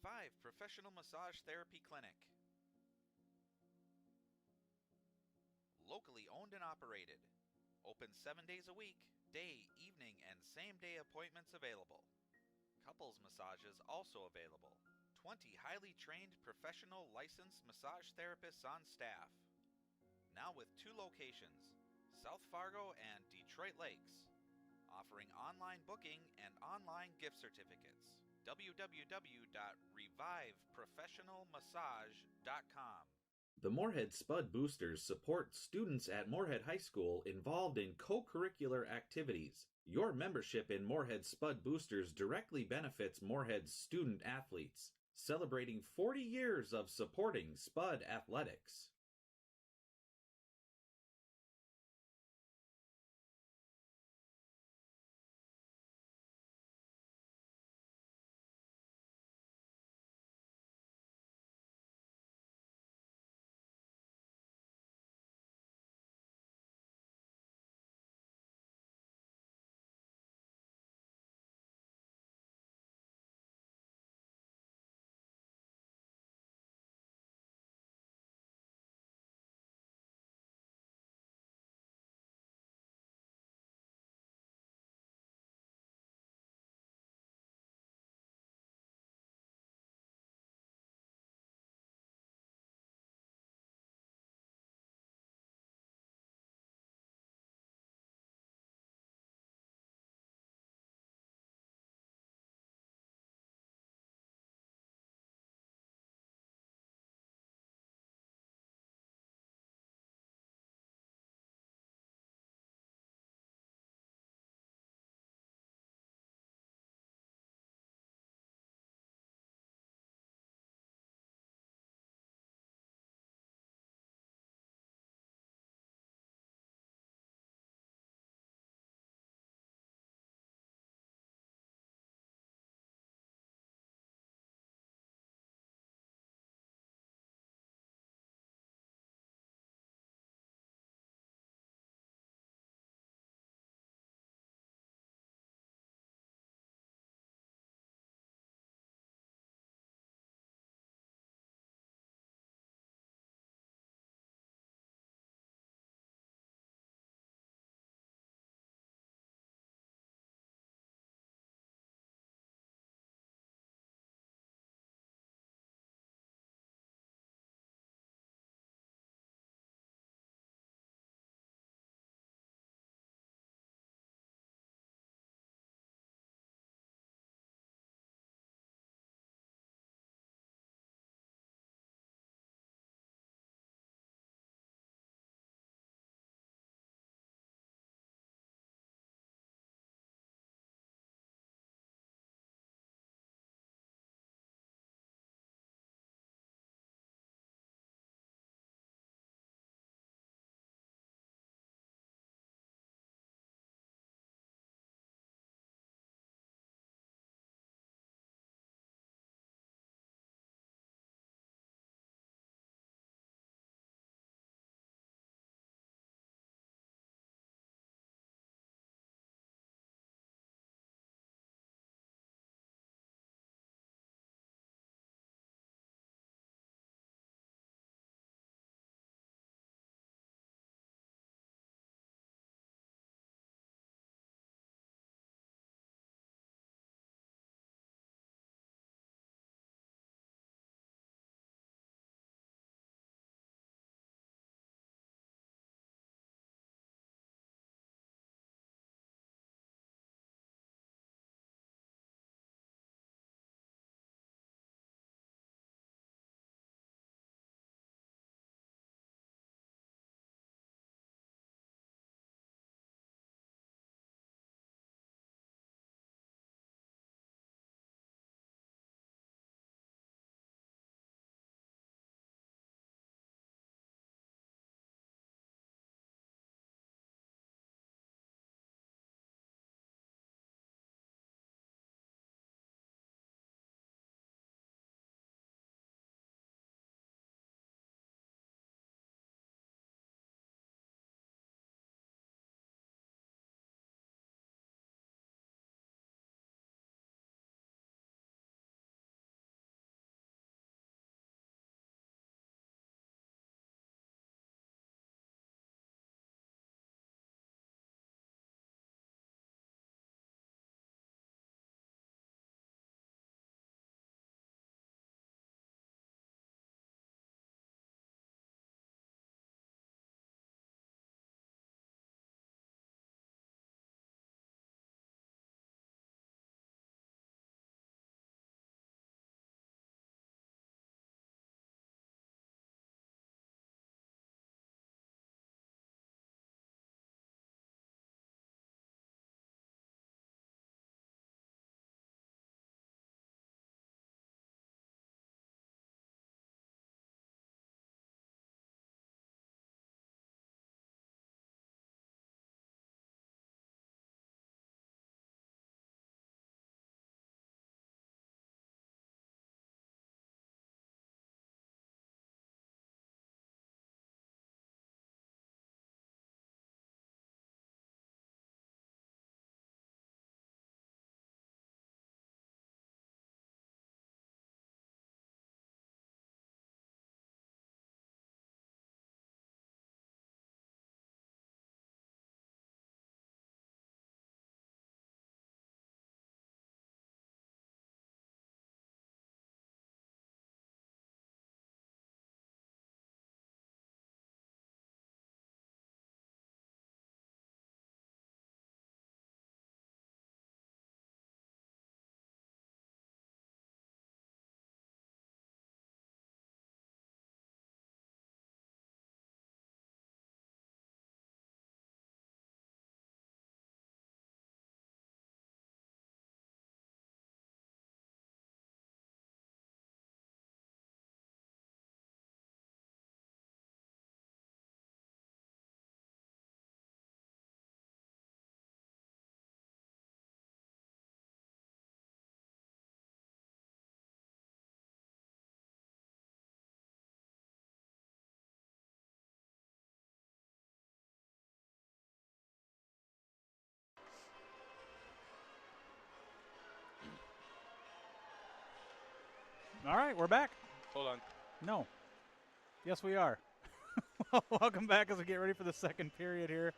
Speaker 7: Revive Professional Massage Therapy Clinic. Locally owned and operated. Open 7 days a week, day, evening, and same-day appointments available. Couples massages also available. 20 highly trained professional licensed massage therapists on staff. Now with 2 locations, South Fargo and Detroit Lakes. Offering online booking and online gift certificates. www.reviveprofessionalmassage.com.
Speaker 8: The Moorhead Spud Boosters support students at Moorhead High School involved in co-curricular activities. Your membership in Moorhead Spud Boosters directly benefits Moorhead's student athletes, celebrating 40 years of supporting Spud athletics.
Speaker 3: All right, we're back.
Speaker 2: Hold on.
Speaker 3: No. Yes, we are. Welcome back as we get ready for the second period here.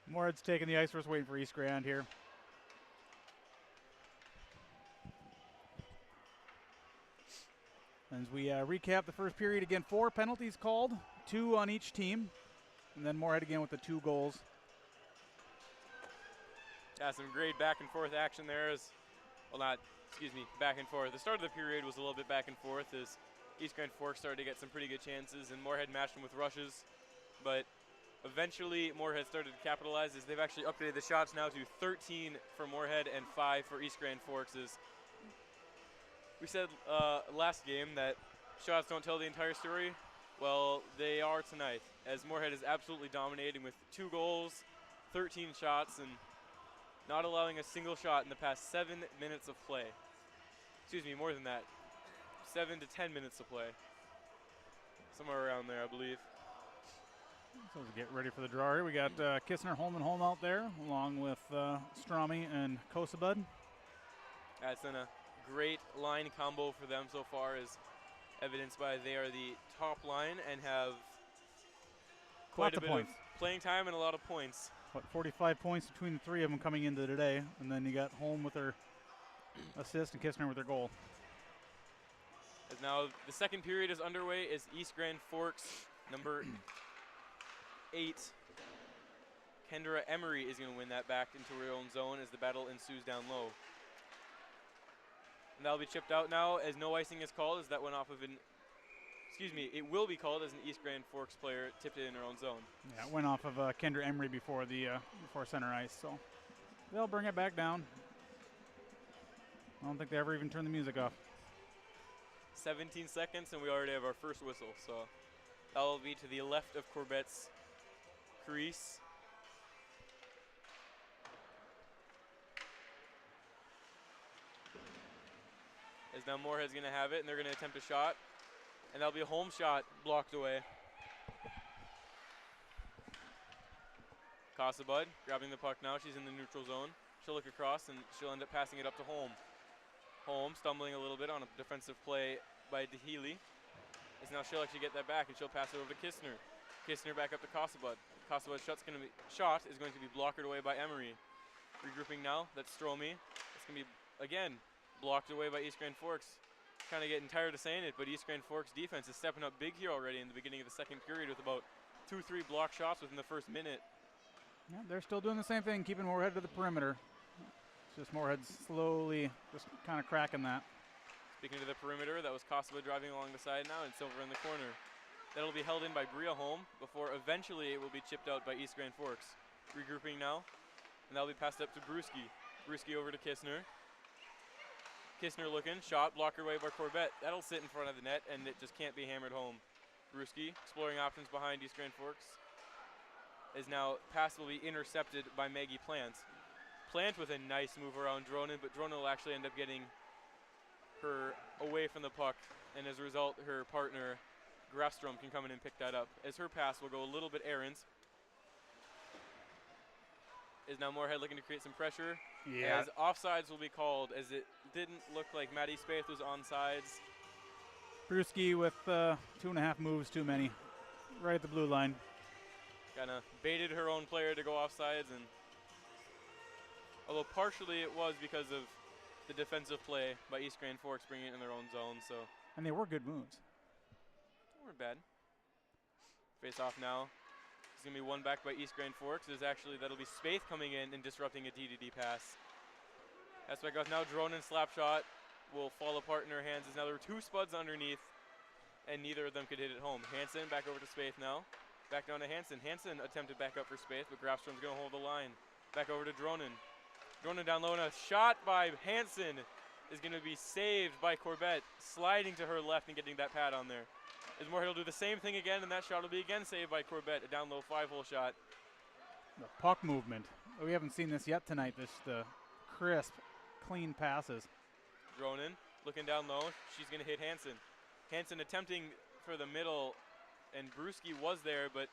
Speaker 3: Moorhead's taking the ice first, waiting for East Grand here. As we recap the first period, again, 4 penalties called, 2 on each team. And then Moorhead again with the 2 goals.
Speaker 2: Yeah, some great back and forth action there. Back and forth. The start of the period was a little bit back and forth as East Grand Forks started to get some pretty good chances, and Moorhead matched them with rushes. But eventually, Moorhead started to capitalize as they've actually updated the shots now to 13 for Moorhead and 5 for East Grand Forks. As we said last game that shots don't tell the entire story. Well, they are tonight, as Moorhead is absolutely dominating with 2 goals, 13 shots, and not allowing a single shot in the past 7 minutes of play. Excuse me, more than that. 7 to 10 minutes of play. Somewhere around there, I believe.
Speaker 3: So let's get ready for the draw here. We got Kistner, Holman, Holm out there, along with Strami and Kosabud.
Speaker 2: That's been a great line combo for them so far, as evidenced by they are the top line and have quite a bit of playing time and a lot of points.
Speaker 3: What, 45 points between the 3 of them coming into today, and then you got Holm with her assist and Kistner with their goal.
Speaker 2: As now the second period is underway as East Grand Forks, number 8, Kendra Emery is going to win that back into her own zone as the battle ensues down low. And that'll be chipped out now as no icing is called, as that went off of an, it will be called as an East Grand Forks player tipped it in her own zone. Yeah,
Speaker 3: it went off of Kendra Emery before the before center ice, so they'll bring it back down. I don't think they ever even turned the music off.
Speaker 2: 17 seconds and we already have our first whistle, so that'll be to the left of Corbett's crease. As now Moorhead's going to have it, and they're going to attempt a shot. And that'll be a home shot blocked away. Kosabud grabbing the puck now. She's in the neutral zone. She'll look across, and she'll end up passing it up to Holm. Holm stumbling a little bit on a defensive play by DeHealy. As now she'll actually get that back, and she'll pass it over to Kistner. Kistner back up to Kosabud. Kosabud's shot is going to be blocked away by Emery. Regrouping now. That's Stromey. It's going to be, again, blocked away by East Grand Forks. Kind of getting tired of saying it, but East Grand Forks defense is stepping up big here already in the beginning of the second period with about 2-3 block shots within the first minute.
Speaker 3: Yeah, they're still doing the same thing, keeping Moorhead to the perimeter. It's just Moorhead's slowly just kind of cracking that.
Speaker 2: Speaking to the perimeter, that was Kosova driving along the side now, and Silver in the corner. That'll be held in by Bria Holm before eventually it will be chipped out by East Grand Forks. Regrouping now, and that'll be passed up to Brewski. Brewski over to Kistner. Kistner looking, shot blocked away by Corbett. That'll sit in front of the net, and it just can't be hammered home. Brewski exploring options behind East Grand Forks. Is now pass will be intercepted by Maggie Plant. Plant with a nice move around Dronin, but Dronin will actually end up getting her away from the puck, and as a result, her partner Grafstrom can come in and pick that up. As her pass will go a little bit errant. Is now Moorhead looking to create some pressure.
Speaker 3: Yeah.
Speaker 2: As offsides will be called, as it didn't look like Maddie Spaeth was onside.
Speaker 3: Brewski with 2.5 moves too many. Right at the blue line.
Speaker 2: Kind of baited her own player to go offsides, and although partially it was because of the defensive play by East Grand Forks bringing it in their own zone. So.
Speaker 3: And they were good moves.
Speaker 2: They weren't bad. Face off now. It's going to be won back by East Grand Forks. That'll be Spaeth coming in and disrupting a DDD pass. That's what goes now. Drone and slap shot will fall apart in her hands. Now there were 2 spuds underneath, and neither of them could hit it home. Hansen back over to Spaeth now. Back down to Hansen. Hansen attempted back up for Spaeth, but Grafstrom's going to hold the line. Back over to Dronin. Dronin down low, and a shot by Hansen is going to be saved by Corbett, sliding to her left and getting that pad on there. As Moorhead will do the same thing again, and that shot will be again saved by Corbett, a down low 5-hole shot.
Speaker 3: The puck movement. We haven't seen this yet tonight, the crisp, clean passes.
Speaker 2: Dronin looking down low. She's going to hit Hansen. Hansen attempting for the middle, and Brewski was there, but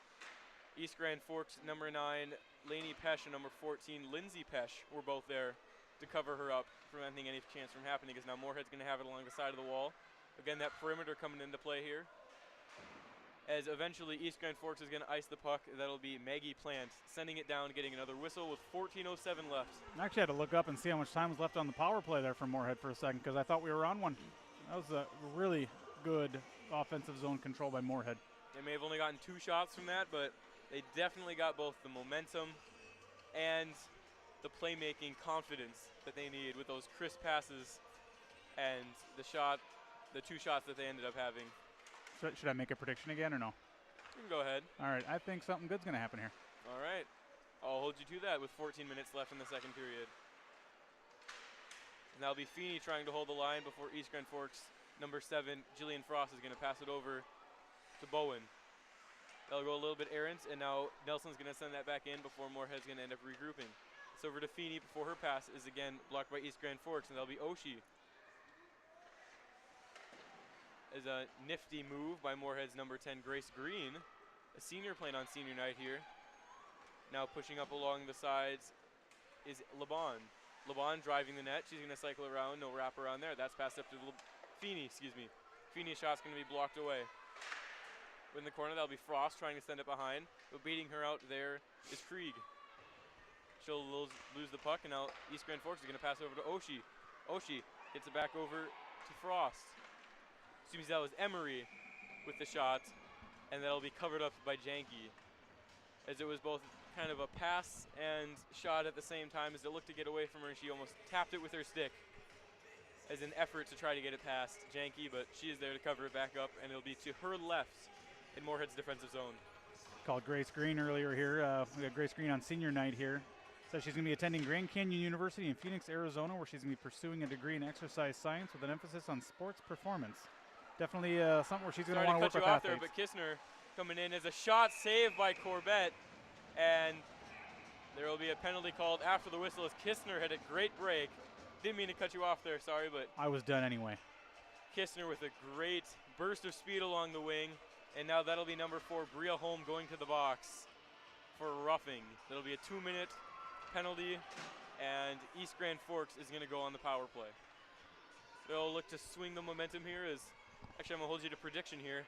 Speaker 2: East Grand Forks number 9, Lainey Pesh, and number 14, Lindsay Pesh, were both there to cover her up, preventing any chance from happening, because now Moorhead's going to have it along the side of the wall. Again, that perimeter coming into play here. As eventually East Grand Forks is going to ice the puck. That'll be Maggie Plant sending it down, getting another whistle with 14:07 left.
Speaker 3: I actually had to look up and see how much time was left on the power play there for Moorhead for a second because I thought we were on one. That was a really good offensive zone control by Moorhead.
Speaker 2: They may have only gotten 2 shots from that, but they definitely got both the momentum and the playmaking confidence that they need with those crisp passes and the 2 shots that they ended up having.
Speaker 3: Should I make a prediction again or no?
Speaker 2: You can go ahead.
Speaker 3: All right, I think something good's going to happen here.
Speaker 2: All right. I'll hold you to that with 14 minutes left in the second period. And that'll be Feeney trying to hold the line before East Grand Forks. Number 7, Jillian Frost, is going to pass it over to Bowen. That'll go a little bit errant, and now Nelson's going to send that back in before Moorhead's going to end up regrouping. It's over to Feeney before her pass is again blocked by East Grand Forks, and that'll be Oshie. Is a nifty move by Moorhead's number 10, Grace Green, a senior playing on senior night here. Now pushing up along the sides is LeBon. LeBon driving the net. She's going to cycle around, no wrap around there. That's passed up to Feeney, Feeney's shot's going to be blocked away. In the corner, that'll be Frost trying to send it behind, but beating her out there is Krieg. She'll lose the puck, and now East Grand Forks is going to pass over to Oshie. Oshie gets it back over to Frost. Seems that was Emery with the shot, and that'll be covered up by Janke, as it was both kind of a pass and shot at the same time as it looked to get away from her, and she almost tapped it with her stick as an effort to try to get it past Janke, but she is there to cover it back up, and it'll be to her left in Moorhead's defensive zone.
Speaker 3: Called Grace Green earlier here. We got Grace Green on senior night here. Says she's going to be attending Grand Canyon University in Phoenix, Arizona, where she's going to be pursuing a degree in exercise science with an emphasis on sports performance. Definitely something where she's going to want to work with athletes.
Speaker 2: But Kistner coming in as a shot saved by Corbett, and there will be a penalty called after the whistle as Kistner had a great break. Didn't mean to cut you off there, sorry, but
Speaker 3: I was done anyway.
Speaker 2: Kistner with a great burst of speed along the wing, and now that'll be number 4, Bria Holm, going to the box for roughing. That'll be a 2-minute penalty, and East Grand Forks is going to go on the power play. They'll look to swing the momentum here as actually, I'm going to hold you to prediction here.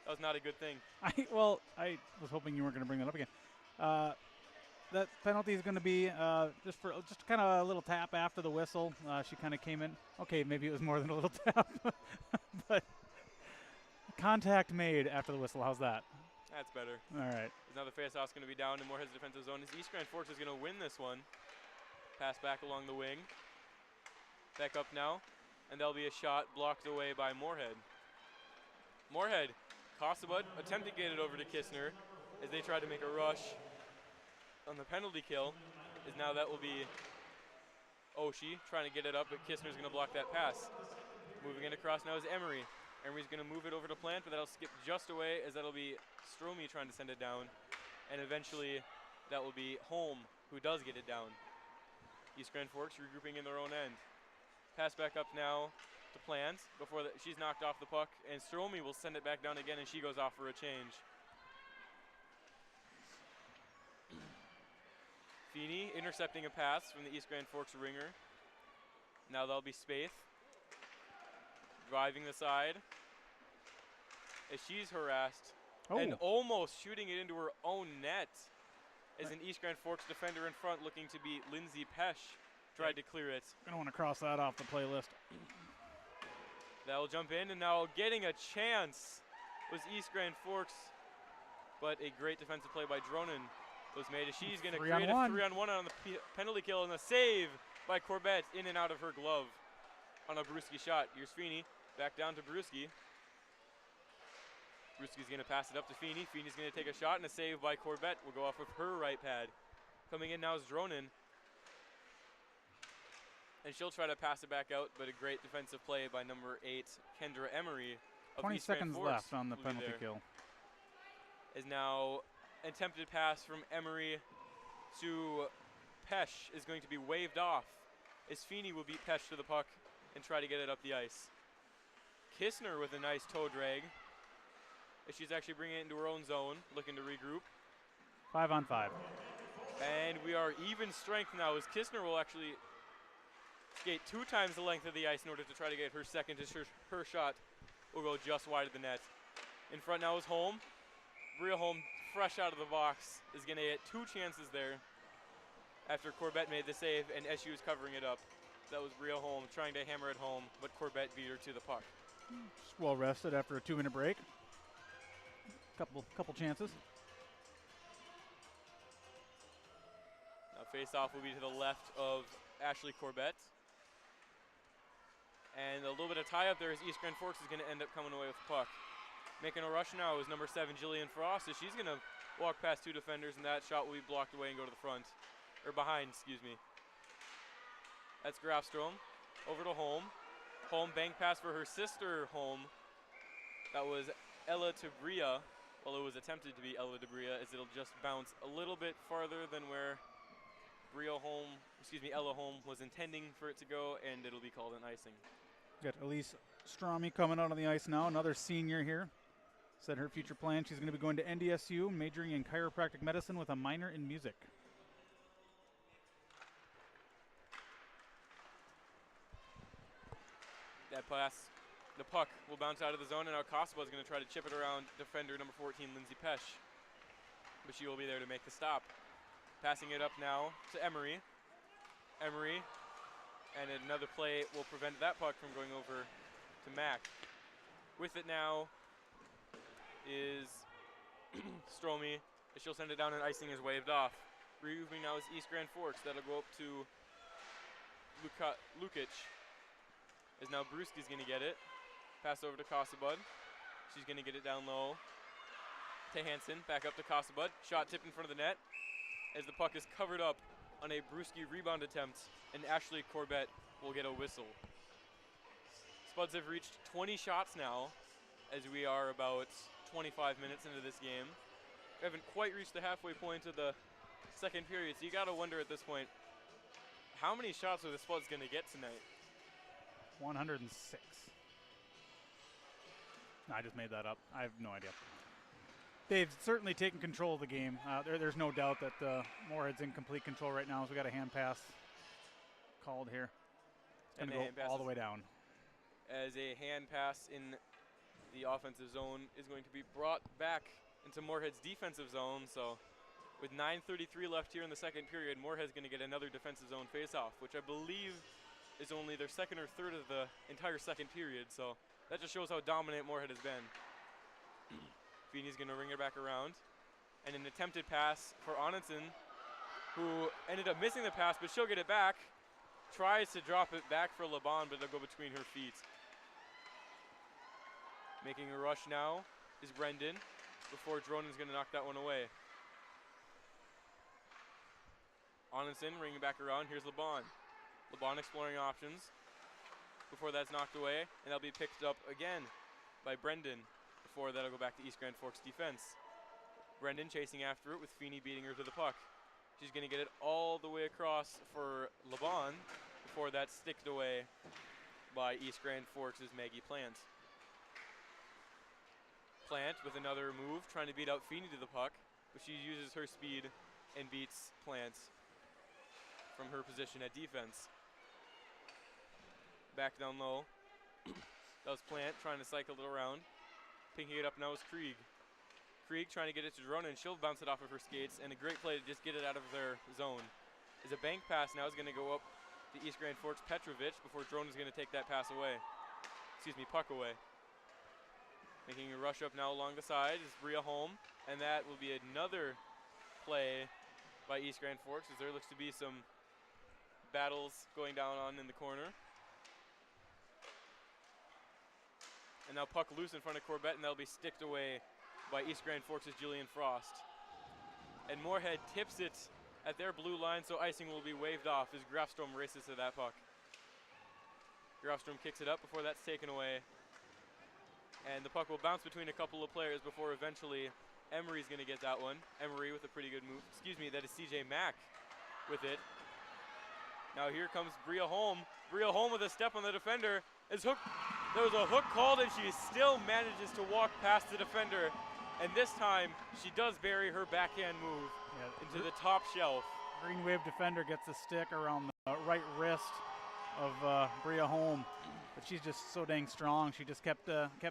Speaker 2: That was not a good thing.
Speaker 3: I was hoping you weren't going to bring that up again. That penalty is going to be just kind of a little tap after the whistle. She kind of came in. Okay, maybe it was more than a little tap. But contact made after the whistle. How's that?
Speaker 2: That's better.
Speaker 3: All right.
Speaker 2: Now the faceoff's going to be down in Moorhead's defensive zone. As East Grand Forks is going to win this one. Pass back along the wing. Back up now. And there'll be a shot blocked away by Moorhead. Moorhead, Costabud attempting to get it over to Kistner as they try to make a rush on the penalty kill. Is now that will be Oshie trying to get it up, but Kistner's going to block that pass. Moving it across now is Emery. Emery's going to move it over to Plant, but that'll skip just away as that'll be Stromey trying to send it down. And eventually that will be Holm who does get it down. East Grand Forks regrouping in their own end. Pass back up now to Plant before she's knocked off the puck, and Stromey will send it back down again, and she goes off for a change. Feeney intercepting a pass from the East Grand Forks ringer. Now that'll be Spaeth driving the side as she's harassed and almost shooting it into her own net as an East Grand Forks defender in front looking to be Lindsay Pesh. Tried to clear it.
Speaker 3: Gonna want to cross that off the playlist.
Speaker 2: That'll jump in, and now getting a chance was East Grand Forks, but a great defensive play by Dronin was made as she's going to create a 3-on-1 on the penalty kill, and a save by Corbett in and out of her glove on a Brewski shot. Here's Feeney, back down to Brewski. Brewski's going to pass it up to Feeney. Feeney's going to take a shot, and a save by Corbett will go off with her right pad. Coming in now is Dronin. And she'll try to pass it back out, but a great defensive play by number 8, Kendra Emery.
Speaker 3: 20 seconds left on the penalty kill.
Speaker 2: Is now attempted pass from Emery to Pesh is going to be waved off as Feeney will beat Pesh to the puck and try to get it up the ice. Kistner with a nice toe drag as she's actually bringing it into her own zone, looking to regroup.
Speaker 3: 5-on-5.
Speaker 2: And we are even strength now as Kistner will actually skate 2 times the length of the ice in order to try to get her second. Her shot will go just wide of the net. In front now is Holm. Bria Holm, fresh out of the box, is going to get 2 chances there after Corbett made the save and SU is covering it up. That was Bria Holm trying to hammer it home, but Corbett beat her to the puck.
Speaker 3: Just well rested after a 2-minute break. Couple chances.
Speaker 2: Now face-off will be to the left of Ashley Corbett. And a little bit of tie-up there as East Grand Forks is going to end up coming away with the puck. Making a rush now is number 7, Jillian Frost, as she's going to walk past 2 defenders, and that shot will be blocked away and go to the front. Or behind, excuse me. That's Grafstrom. Over to Holm. Holm bank pass for her sister, Holm. That was Ella Tabria. Well, it was attempted to be Ella Debria, as it'll just bounce a little bit farther than where Ella Holm was intending for it to go, and it'll be called an icing.
Speaker 3: Got Elise Strami coming out on the ice now, another senior here. Said her future plan, she's going to be going to NDSU, majoring in chiropractic medicine with a minor in music.
Speaker 2: That pass, the puck will bounce out of the zone, and now Kosova is going to try to chip it around defender number 14, Lindsay Pesch. But she will be there to make the stop. Passing it up now to Emery. Emery, and another play will prevent that puck from going over to Mack. With it now is Stromey. She'll send it down, and icing is waved off. Removing now is East Grand Forks. That'll go up to Lukic. As now Brewski's going to get it. Pass over to Kosabud. She's going to get it down low to Hansen. Back up to Kosabud. Shot tipped in front of the net as the puck is covered up on a Brewski rebound attempt, and Ashley Corbett will get a whistle. Spuds have reached 20 shots now, as we are about 25 minutes into this game. We haven't quite reached the halfway point of the second period, so you got to wonder at this point, how many shots are the Spuds going to get tonight?
Speaker 3: 106. No, I just made that up. I have no idea. They've certainly taken control of the game. There's no doubt that Moorhead's in complete control right now, so we got a hand pass called here. It's going to go all the way down.
Speaker 2: As a hand pass in the offensive zone is going to be brought back into Moorhead's defensive zone. So with 9:33 left here in the second period, Moorhead's going to get another defensive zone faceoff, which I believe is only their second or third of the entire second period. So that just shows how dominant Moorhead has been. Feeney's going to ring it back around. And an attempted pass for Onenson, who ended up missing the pass, but she'll get it back. Tries to drop it back for LeBon, but it'll go between her feet. Making a rush now is Brendan, before Dronan's going to knock that one away. Onenson ringing back around. Here's LeBon. LeBon exploring options before that's knocked away, and that'll be picked up again by Brendan before that'll go back to East Grand Forks defense. Brendan chasing after it with Feeney beating her to the puck. She's going to get it all the way across for LeBon before that's sticked away by East Grand Forks' Maggie Plant. Plant with another move, trying to beat out Feeney to the puck, but she uses her speed and beats Plant from her position at defense. Back down low. That was Plant trying to cycle it around. Picking it up now is Krieg. Krieg trying to get it to Dronan. She'll bounce it off of her skates, and a great play to just get it out of their zone. As a bank pass now is going to go up to East Grand Forks Petrovic before Dronan's going to take that pass away. Puck away. Making a rush up now along the side is Bria Holm, and that will be another play by East Grand Forks, as there looks to be some battles going down on in the corner. And now puck loose in front of Corbett, and that'll be sticked away by East Grand Forks' Jillian Frost. And Moorhead tips it at their blue line, so icing will be waved off as Grafstrom races to that puck. Grafstrom kicks it up before that's taken away. And the puck will bounce between a couple of players before eventually Emery's going to get that one. Emery with a pretty good move. That is CJ Mack with it. Now here comes Bria Holm. Bria Holm with a step on the defender. There was a hook called, and she still manages to walk past the defender. And this time, she does bury her backhand move into the top shelf.
Speaker 3: Green Wave defender gets the stick around the right wrist. of Bria Holm, but she's just so dang strong. She just kept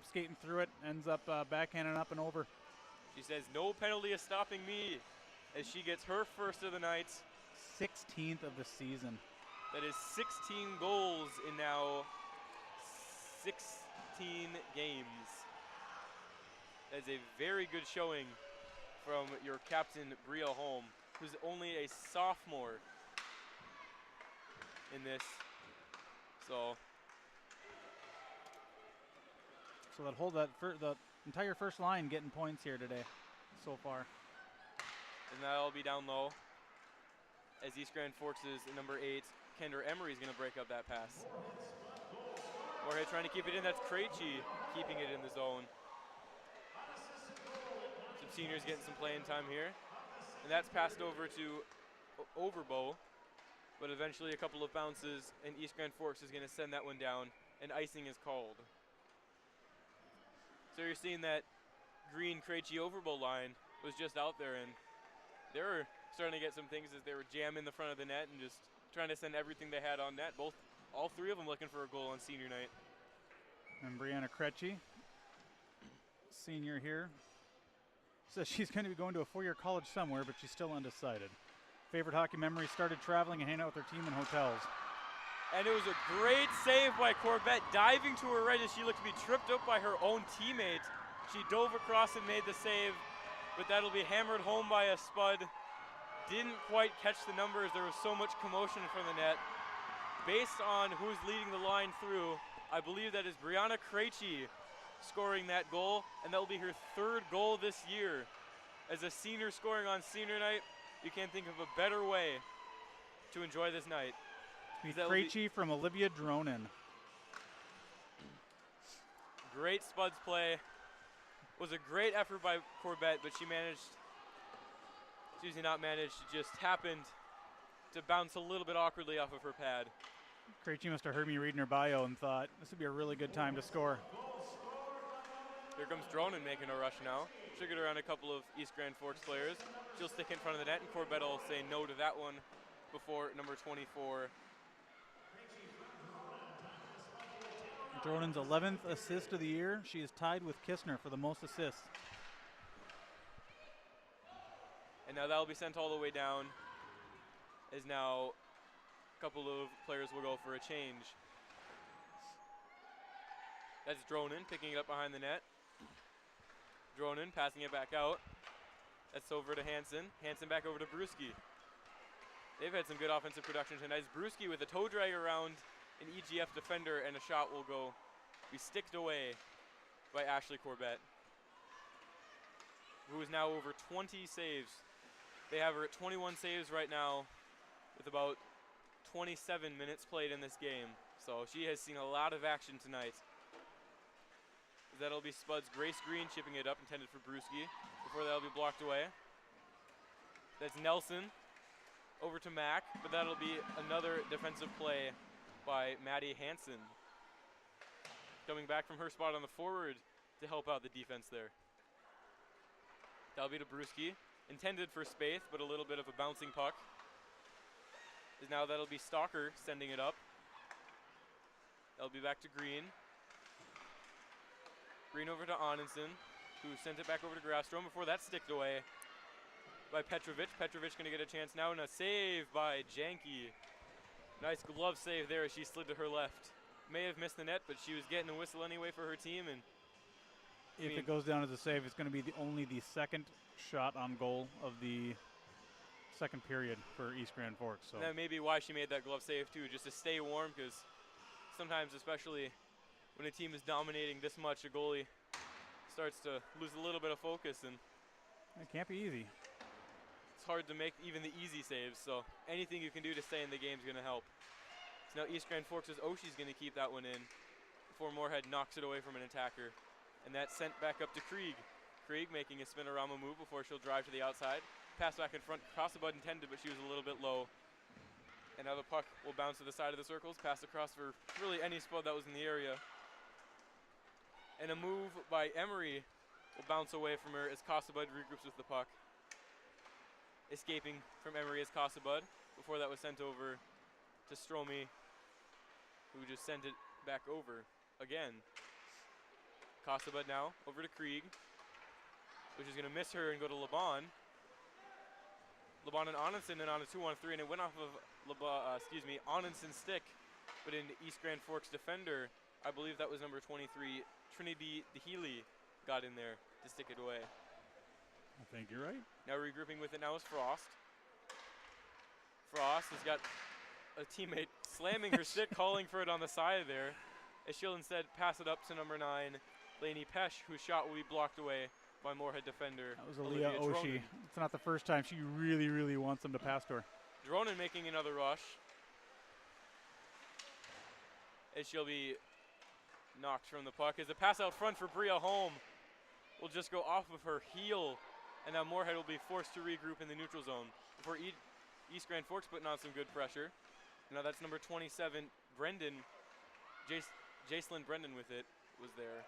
Speaker 3: skating through it, ends up backhanding up and over.
Speaker 2: She says, no penalty is stopping me, as she gets her first of the night.
Speaker 3: 16th of the season.
Speaker 2: That is 16 goals in now 16 games. That is a very good showing from your captain, Bria Holm, who's only a sophomore in this. So
Speaker 3: that hold that the entire first line getting points here today so far.
Speaker 2: And that'll be down low as East Grand Forks' number 8, Kendra Emery, is going to break up that pass. Moorhead trying to keep it in. That's Krejci keeping it in the zone. Some seniors getting some playing time here. And that's passed over to Overbo. But eventually a couple of bounces, and East Grand Forks is going to send that one down, and icing is called. So you're seeing that green Krejci Overbo line was just out there, and they were starting to get some things as they were jamming the front of the net and just trying to send everything they had on net. All three of them looking for a goal on senior night.
Speaker 3: And Brianna Krejci, senior here, says she's going to be going to a four-year college somewhere, but she's still undecided. Favorite hockey memory, started traveling and hanging out with her team in hotels.
Speaker 2: And it was a great save by Corbett, diving to her right as she looked to be tripped up by her own teammate. She dove across and made the save, but that'll be hammered home by a Spud. Didn't quite catch the numbers. There was so much commotion from the net. Based on who's leading the line through, I believe that is Brianna Krejci scoring that goal, and that will be her third goal this year. As a senior scoring on senior night, you can't think of a better way to enjoy this night.
Speaker 3: Krejci from Olivia Dronin.
Speaker 2: Great Spuds play. Was a great effort by Corbett, but she just happened to bounce a little bit awkwardly off of her pad.
Speaker 3: Krejci must have heard me reading her bio and thought, this would be a really good time to score.
Speaker 2: Here comes Dronin making a rush now. Triggered around a couple of East Grand Forks players. She'll stick in front of the net, and Corbett will say no to that one before number 24.
Speaker 3: Dronin's 11th assist of the year. She is tied with Kistner for the most assists.
Speaker 2: And now that'll be sent all the way down, as now a couple of players will go for a change. That's Dronin picking it up behind the net. Dronin passing it back out. That's over to Hansen. Hansen back over to Brewski. They've had some good offensive production tonight. Brewski with a toe drag around an EGF defender, and a shot will be sticked away by Ashley Corbett, who is now over 20 saves. They have her at 21 saves right now with about 27 minutes played in this game. So she has seen a lot of action tonight. That'll be Spud's Grace Green chipping it up, intended for Brewski. Before that'll be blocked away. That's Nelson over to Mack, but that'll be another defensive play by Maddie Hansen. Coming back from her spot on the forward to help out the defense there. That'll be to Brewski. Intended for Spaeth, but a little bit of a bouncing puck. Now that'll be Stalker sending it up. That'll be back to Green. Green over to Onenson, who sent it back over to Grafstrom before that sticked away by Petrovic. Petrovic going to get a chance now, and a save by Janke. Nice glove save there as she slid to her left. May have missed the net, but she was getting a whistle anyway for her team. And
Speaker 3: if it goes down as a save, it's going to be only the second shot on goal of the second period for East Grand Forks. So
Speaker 2: that may be why she made that glove save too, just to stay warm, because sometimes, especially when a team is dominating this much, a goalie starts to lose a little bit of focus, and
Speaker 3: it can't be easy.
Speaker 2: It's hard to make even the easy saves, so anything you can do to stay in the game is going to help. So now East Grand Forks' Oshie's going to keep that one in before Moorhead knocks it away from an attacker. And that's sent back up to Krieg. Krieg making a spinorama move before she'll drive to the outside. Pass back in front, Crossabud intended, but she was a little bit low. And now the puck will bounce to the side of the circles, pass across for really any Spud that was in the area. And a move by Emery will bounce away from her as Crossabud regroups with the puck. Escaping from Emery is Crossabud before that was sent over to Stromey. who just sent it back over again. Kasabut now over to Krieg, which is going to miss her and go to Laban. Laban and Anundsen on a 2-on-3, and it went off of Anundsen's stick, but in East Grand Forks defender, I believe that was number 23, Trinity DeHealy, got in there to stick it away.
Speaker 3: I think you're right.
Speaker 2: Now regrouping with it now is Frost. Frost has got a teammate slamming her stick, calling for it on the side there, as she'll instead pass it up to number 9, Lainey Pesh, whose shot will be blocked away by Moorhead defender.
Speaker 3: That was Aaliyah Oshie. It's not the first time she really, really wants them to pass to her.
Speaker 2: Dronin making another rush, as she'll be knocked from the puck. As the pass out front for Bria Holm will just go off of her heel, and now Moorhead will be forced to regroup in the neutral zone before East Grand Forks putting on some good pressure. Now that's number 27, Brendan, Jacelyn Brendan with it, was there.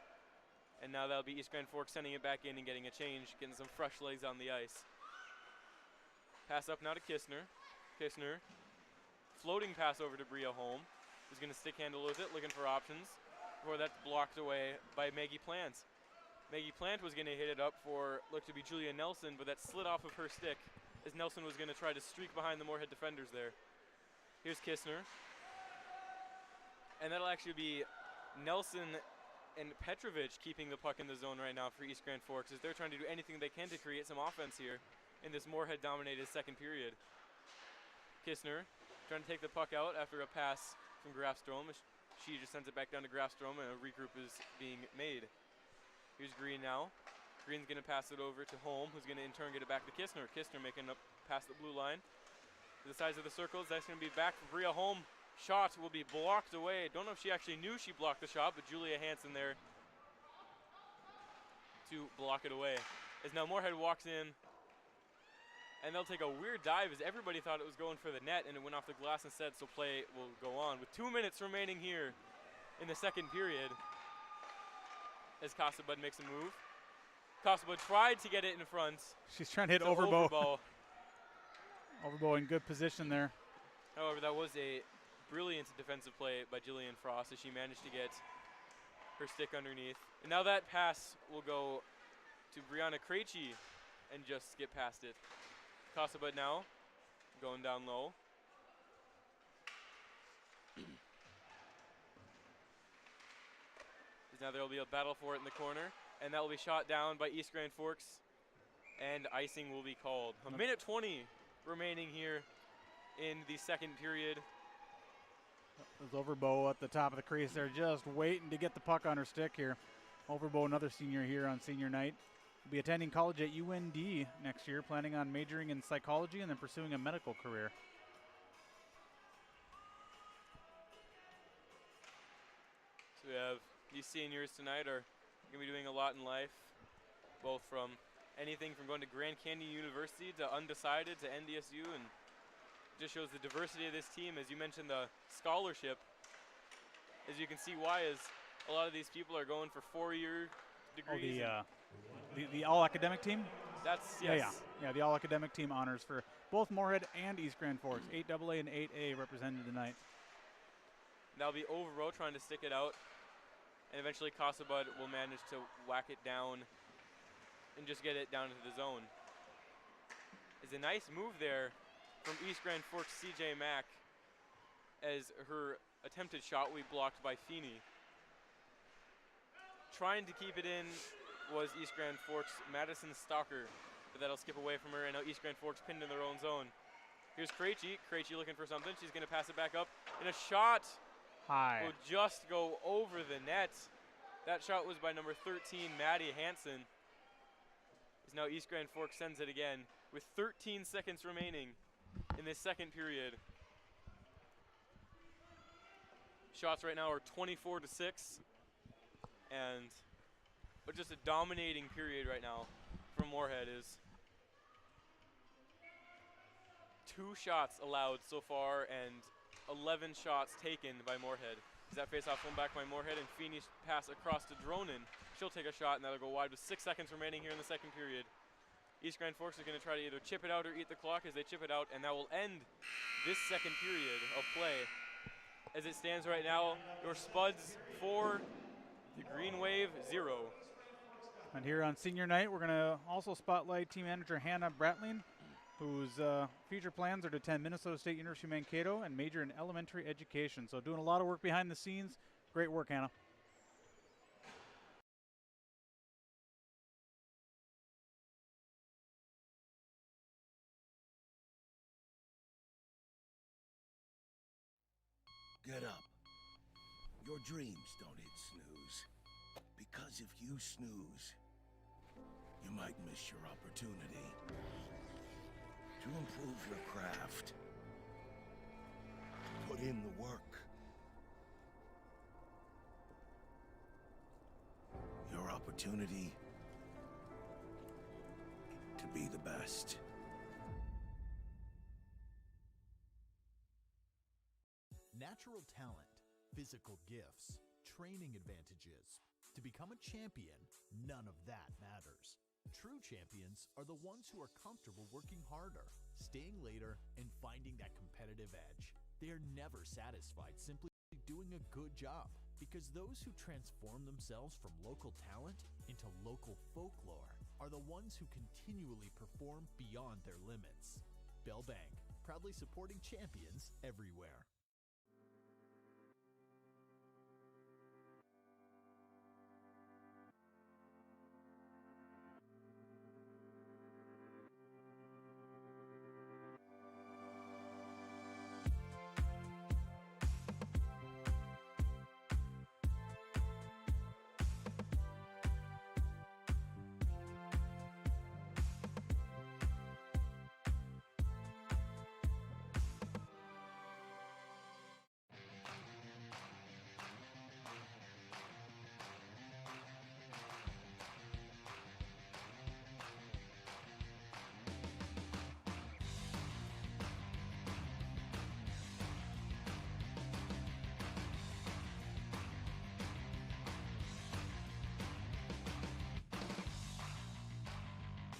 Speaker 2: And now that'll be East Grand Forks sending it back in and getting a change, getting some fresh legs on the ice. Pass up now to Kistner. Kistner, floating pass over to Bria Holm, who's going to stick handle with it, looking for options. Before that's blocked away by Maggie Plant. Maggie Plant was going to hit it up for, looked to be Julia Nelson, but that slid off of her stick as Nelson was going to try to streak behind the Moorhead defenders there. Here's Kistner. And that'll actually be Nelson and Petrovic keeping the puck in the zone right now for East Grand Forks, as they're trying to do anything they can to create some offense here in this Moorhead-dominated second period. Kistner trying to take the puck out after a pass from Grafstrom. She just sends it back down to Grafstrom, and a regroup is being made. Here's Green now. Green's going to pass it over to Holm, who's going to in turn get it back to Kistner. Kistner making up past the blue line to the sides of the circles. That's going to be back for Bria Holm. Shot will be blocked away. Don't know if she actually knew she blocked the shot, but Julia Hansen there to block it away. As now Moorhead walks in, and they'll take a weird dive as everybody thought it was going for the net, and it went off the glass instead, so play will go on. With 2 minutes remaining here in the second period, as Kasabud makes a move. Kasabud tried to get it in front.
Speaker 3: She's trying to hit Overbo. Overbo in good position there.
Speaker 2: However, that was a brilliant defensive play by Jillian Frost as she managed to get her stick underneath. And now that pass will go to Brianna Krejci and just skip past it. Kasabud now going down low. Now there will be a battle for it in the corner, and that will be shot down by East Grand Forks, and icing will be called. A minute 20 remaining here in the second period.
Speaker 3: There's Overbo at the top of the crease there, just waiting to get the puck on her stick here. Overbo, another senior here on senior night. Will be attending college at UND next year, planning on majoring in psychology and then pursuing a medical career.
Speaker 2: So we have these seniors tonight are going to be doing a lot in life, both from anything from going to Grand Canyon University to undecided to NDSU, and just shows the diversity of this team. As you mentioned, the scholarship, as you can see why, is a lot of these people are going for 4-year degrees.
Speaker 3: The all-academic team?
Speaker 2: That's, yes.
Speaker 3: Yeah, the all-academic team honors for both Moorhead and East Grand Forks. 8AA and 8A represented tonight.
Speaker 2: That'll be Overbo trying to stick it out. And eventually Kasabud will manage to whack it down and just get it down into the zone. It's a nice move there from East Grand Forks' CJ Mack, as her attempted shot will be blocked by Feeney. Trying to keep it in was East Grand Forks' Madison Stalker, but that'll skip away from her, and now East Grand Forks pinned in their own zone. Here's Krejci. Krejci looking for something. She's going to pass it back up, and a shot
Speaker 3: high
Speaker 2: will just go over the net. That shot was by number 13, Maddie Hansen. As now East Grand Forks sends it again with 13 seconds remaining in this second period. Shots right now are 24-6, and but just a dominating period right now from Moorhead. Is 2 shots allowed so far and 11 shots taken by Moorhead. As that face-off won back by Moorhead, and Feeney's pass across to Dronin. She'll take a shot, and that'll go wide with 6 seconds remaining here in the second period. East Grand Forks is going to try to either chip it out or eat the clock as they chip it out, and that will end this second period of play. as it stands right now, your Spuds 4, the Green Wave 0.
Speaker 3: And here on senior night, we're going to also spotlight team manager Hannah Bratling, whose future plans are to attend Minnesota State University Mankato and major in elementary education. So doing a lot of work behind the scenes. Great work, Hannah.
Speaker 4: Get up. Your dreams don't hit snooze. Because if you snooze, you might miss your opportunity to improve your craft. Put in the work. Your opportunity to be the best.
Speaker 5: Natural talent, physical gifts, training advantages. To become a champion, none of that matters. True champions are the ones who are comfortable working harder, staying later, and finding that competitive edge. They are never satisfied simply doing a good job, because those who transform themselves from local talent into local folklore are the ones who continually perform beyond their limits. Bell Bank, proudly supporting champions everywhere.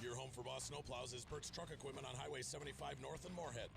Speaker 6: Your home for Boss Snowplows is Bert's Truck Equipment on Highway 75 North in Moorhead.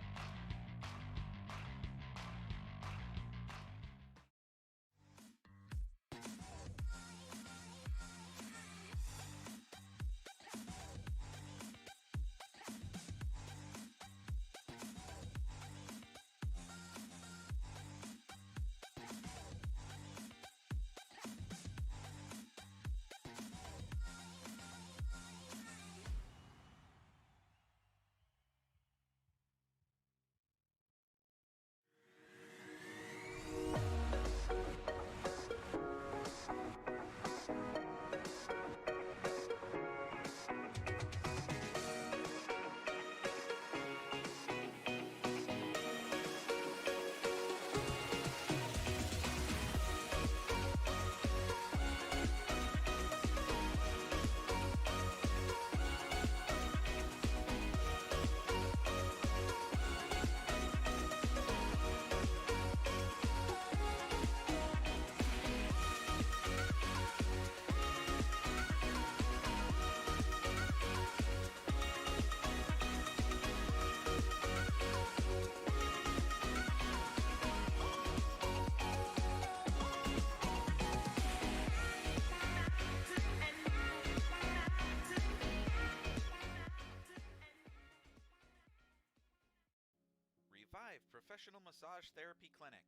Speaker 7: Revive Professional Massage Therapy Clinic.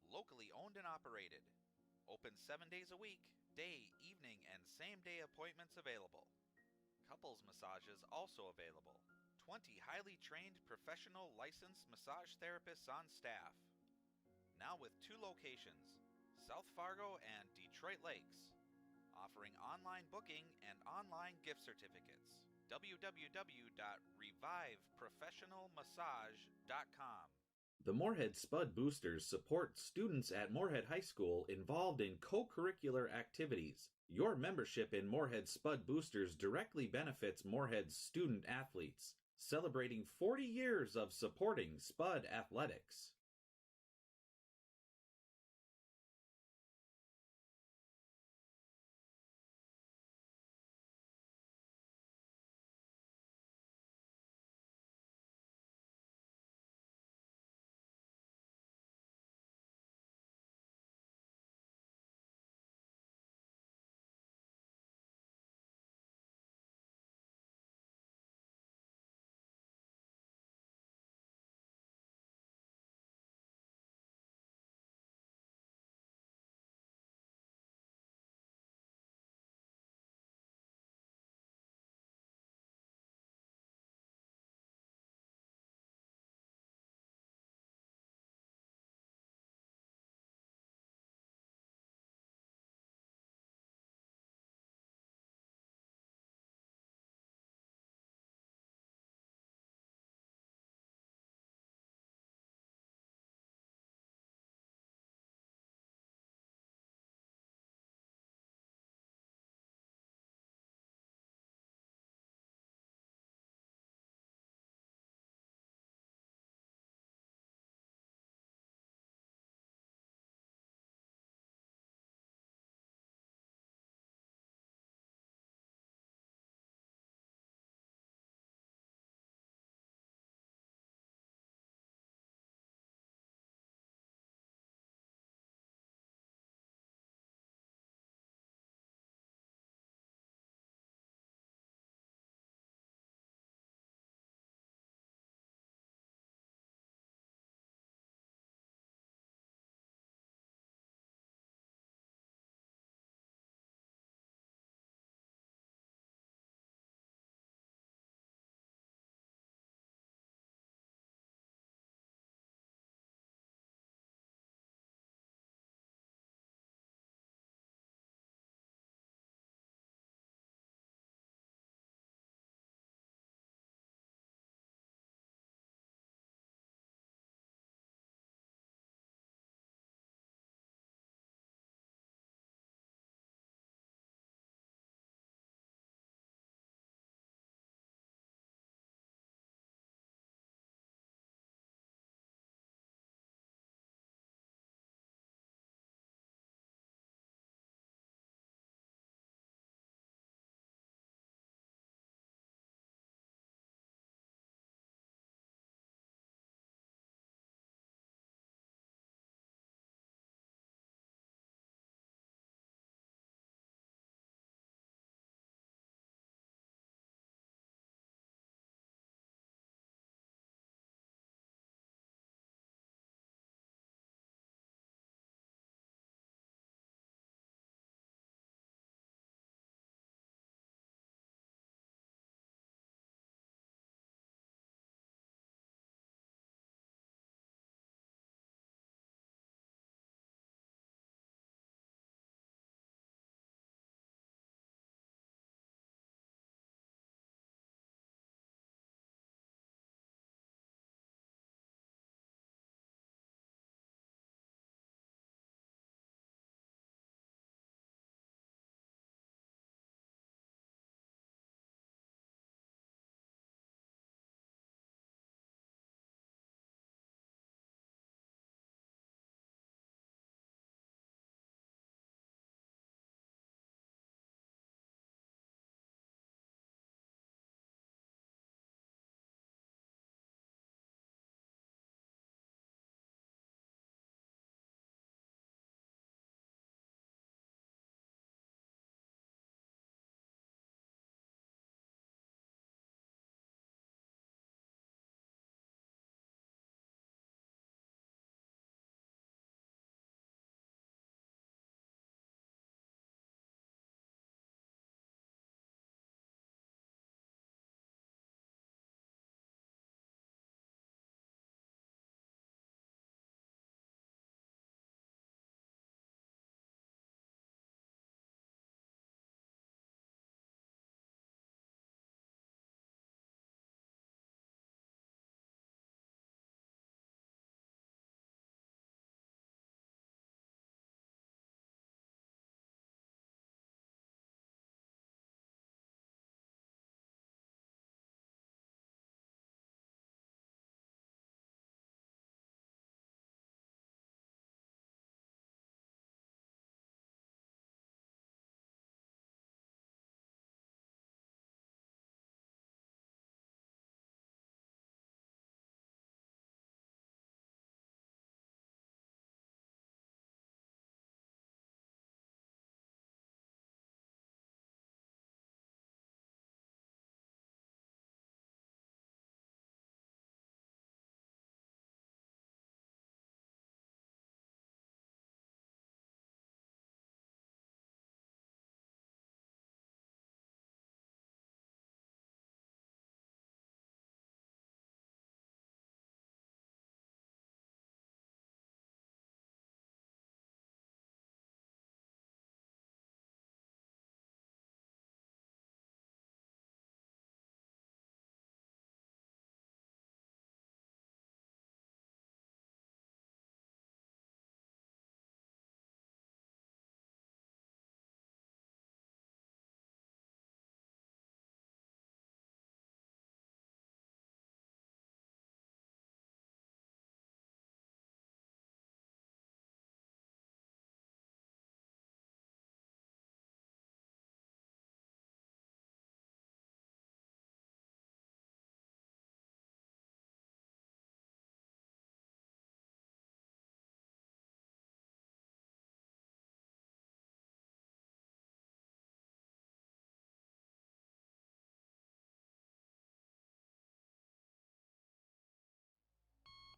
Speaker 7: Locally owned and operated. Open 7 days a week, day, evening, and same-day appointments available. Couples massages also available. 20 highly trained professional licensed massage therapists on staff. Now with 2 locations, South Fargo and Detroit Lakes. Offering online booking and online gift certificates. www.reviveprofessionalmassage.com.
Speaker 8: The Moorhead Spud Boosters support students at Moorhead High School involved in co-curricular activities. Your membership in Moorhead Spud Boosters directly benefits Moorhead's student athletes, celebrating 40 years of supporting Spud athletics.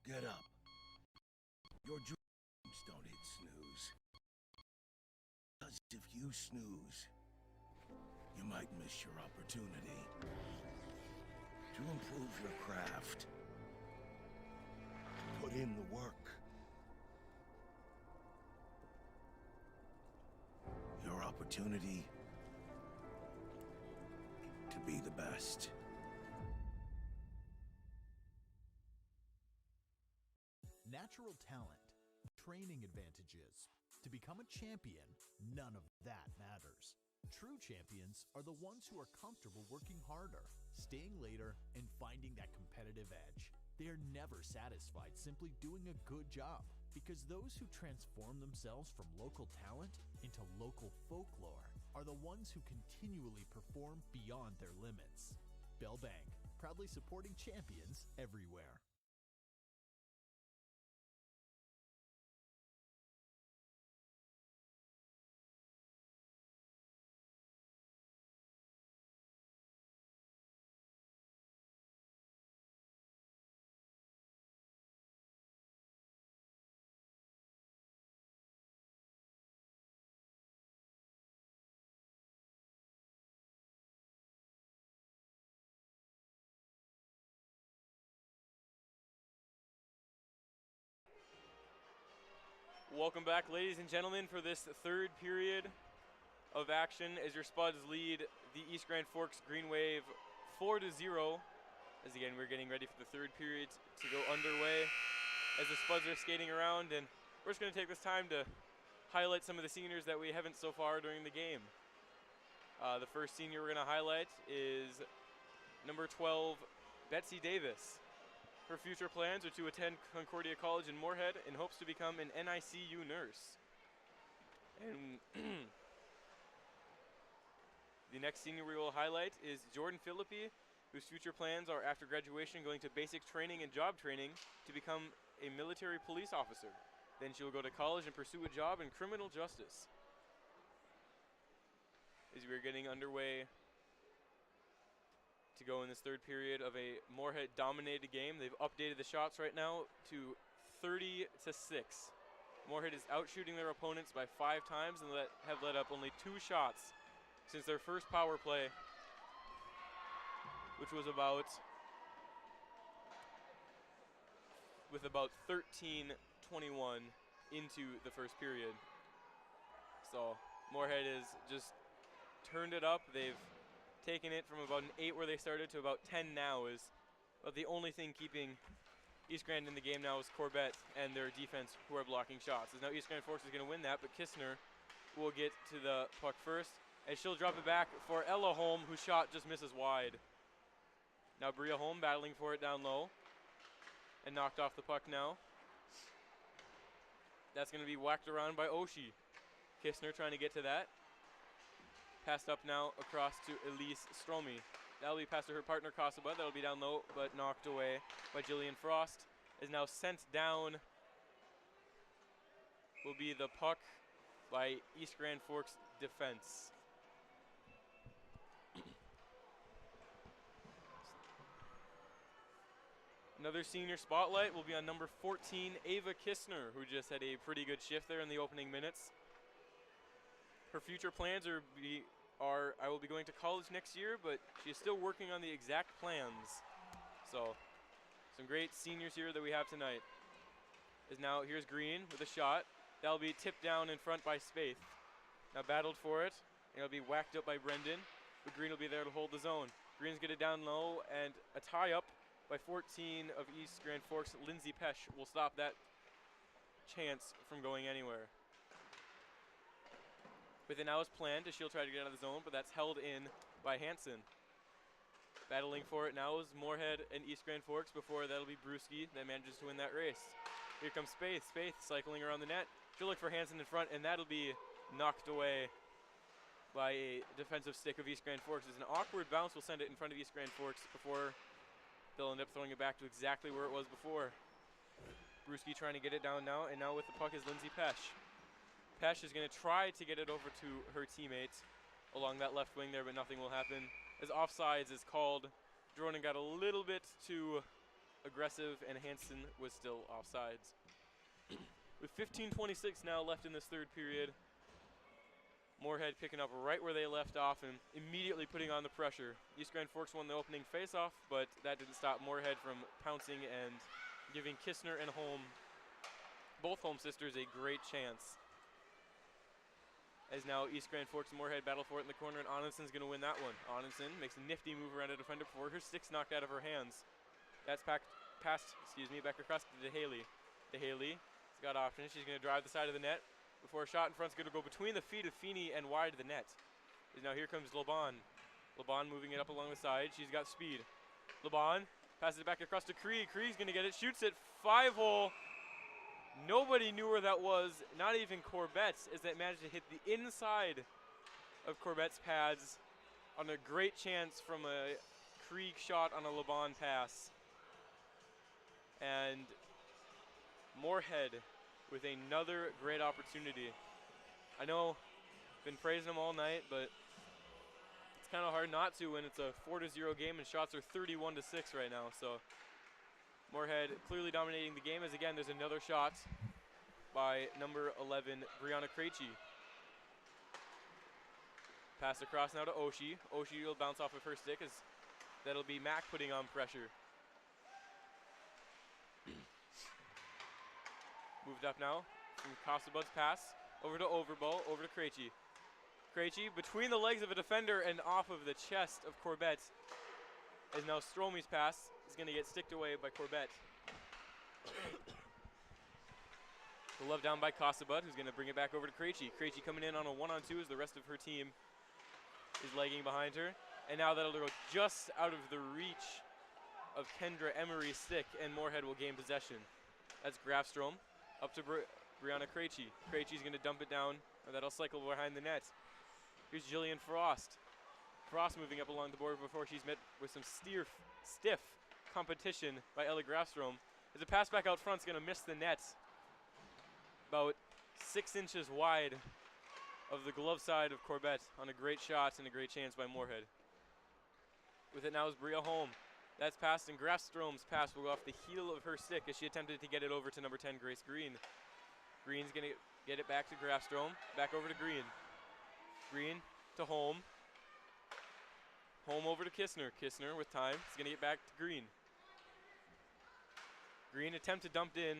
Speaker 4: Get up. Your dreams don't hit snooze. Because if you snooze, you might miss your opportunity to improve your craft. Put in the work. Your opportunity to be the best.
Speaker 5: Natural talent, training advantages. To become a champion, none of that matters. True champions are the ones who are comfortable working harder, staying later, and finding that competitive edge. They are never satisfied simply doing a good job, because those who transform themselves from local talent into local folklore are the ones who continually perform beyond their limits. Bell Bank, proudly supporting champions everywhere.
Speaker 2: Welcome back, ladies and gentlemen, for this third period of action as your Spuds lead the East Grand Forks Green Wave 4-0. As again, we're getting ready for the third period to go underway as the Spuds are skating around, and we're just going to take this time to highlight some of the seniors that we haven't so far during the game. The first senior we're going to highlight is number 12, Betsy Davis. Her future plans are to attend Concordia College in Moorhead and hopes to become an NICU nurse. And the next senior we will highlight is Jordan Philippi, whose future plans are after graduation going to basic training and job training to become a military police officer. Then she will go to college and pursue a job in criminal justice. As we are getting underway to go in this third period of a Moorhead dominated game. They've updated the shots right now to 30-6. Moorhead is outshooting their opponents by 5 times and have let up only 2 shots since their first power play, which was about 13:21 into the first period. So Moorhead has just turned it up. They've taken it from about an 8 where they started to about 10 now. Is but the only thing keeping East Grand in the game now is Corbett and their defense who are blocking shots. As now East Grand Forks is going to win that, but Kistner will get to the puck first, and she'll drop it back for Ella Holm, whose shot just misses wide. Now Bria Holm battling for it down low and knocked off the puck now. That's going to be whacked around by Oshie. Kistner trying to get to that. Passed up now across to Elise Stromy. That'll be passed to her partner Kasaba. That'll be down low, but knocked away by Jillian Frost. Is now sent down. Will be the puck by East Grand Forks defense. Another senior spotlight will be on number 14, Ava Kistner, who just had a pretty good shift there in the opening minutes. Her future plans are I will be going to college next year, but she is still working on the exact plans. So, some great seniors here that we have tonight. Here's Green with a shot. That'll be tipped down in front by Spaeth. Now battled for it, and it'll be whacked up by Brendan, but Green will be there to hold the zone. Green's get it down low, and a tie-up by 14 of East Grand Forks. Lindsay Pesh will stop that chance from going anywhere. With it now as planned, she'll try to get out of the zone, but that's held in by Hansen. Battling for it now is Moorhead and East Grand Forks. Before that'll be Brewski that manages to win that race. Here comes Spaeth. Spaeth cycling around the net. She'll look for Hansen in front, and that'll be knocked away by a defensive stick of East Grand Forks. As an awkward bounce will send it in front of East Grand Forks before they'll end up throwing it back to exactly where it was before. Brewski trying to get it down now, and now with the puck is Lindsay Pesh. Pesh is going to try to get it over to her teammate along that left wing there, but nothing will happen. As offsides is called, Dronin got a little bit too aggressive, and Hansen was still offsides. With 15:26 now left in this third period, Moorhead picking up right where they left off and immediately putting on the pressure. East Grand Forks won the opening faceoff, but that didn't stop Moorhead from pouncing and giving Kistner and both home sisters, a great chance. As now East Grand Forks and Moorhead battle for it in the corner, and Onenson's going to win that one. Onenson makes a nifty move around a defender before her stick's knocked out of her hands. That's passed back across to DeHaley. DeHaley's got options. She's going to drive the side of the net before a shot in front's going to go between the feet of Feeney and wide of the net. As now here comes LeBon. LeBon moving it up along the side. She's got speed. LeBon passes it back across to Cree. Cree's going to get it. Shoots it. 5-hole. Nobody knew where that was, not even Corbett, as that managed to hit the inside of Corbett's pads on a great chance from a Krieg shot on a LeBon pass. And Moorhead with another great opportunity. I know, been praising them all night, but it's kind of hard not to when it's a 4-0 game and shots are 31-6 right now. So Moorhead clearly dominating the game, as again, there's another shot by number 11, Brianna Krejci. Pass across now to Oshie. Oshie will bounce off of her stick, as that'll be Mack putting on pressure. Moved up now from Costabud's pass, over to Overbo, over to Krejci. Krejci between the legs of a defender and off of the chest of Corbett, as now Stromey's pass is going to get sticked away by Corbett. The love down by Costabud, who's going to bring it back over to Krejci. Krejci coming in on a 1-on-2 as the rest of her team is lagging behind her. And now that'll go just out of the reach of Kendra Emery's stick, and Moorhead will gain possession. That's Grafstrom up to Brianna Krejci. Krejci's going to dump it down, and that'll cycle behind the net. Here's Jillian Frost. Frost moving up along the board before she's met with some stiff competition by Ella Grafstrom. As a pass back out front's going to miss the net, about 6 inches wide of the glove side of Corbett on a great shot and a great chance by Moorhead. With it now is Bria Holm. That's passed, and Grafstrom's pass will go off the heel of her stick as she attempted to get it over to number 10, Grace Green. Green's going to get it back to Grafstrom, back over to Green. Green to Holm. Holm over to Kistner. Kistner with time. He's going to get back to Green. Green attempted dumped in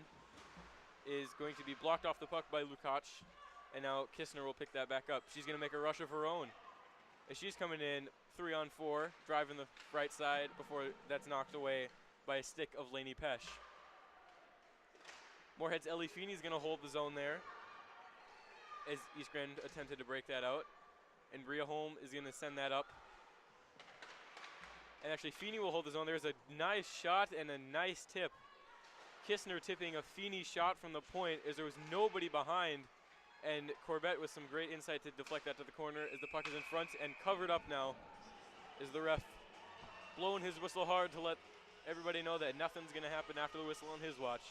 Speaker 2: is going to be blocked off the puck by Lukacs, and now Kistner will pick that back up. She's going to make a rush of her own. As she's coming in 3-on-4, driving the right side before that's knocked away by a stick of Lainey Pesh. Moorhead's Ellie Feeney's going to hold the zone there as East Grand attempted to break that out. And Bria Holm is going to send that up. And actually Feeney will hold the zone. There's a nice shot and a nice tip. Kistner tipping a Feeney shot from the point as there was nobody behind. And Corbett with some great insight to deflect that to the corner as the puck is in front and covered up now. Is the ref blowing his whistle hard to let everybody know that nothing's going to happen after the whistle on his watch.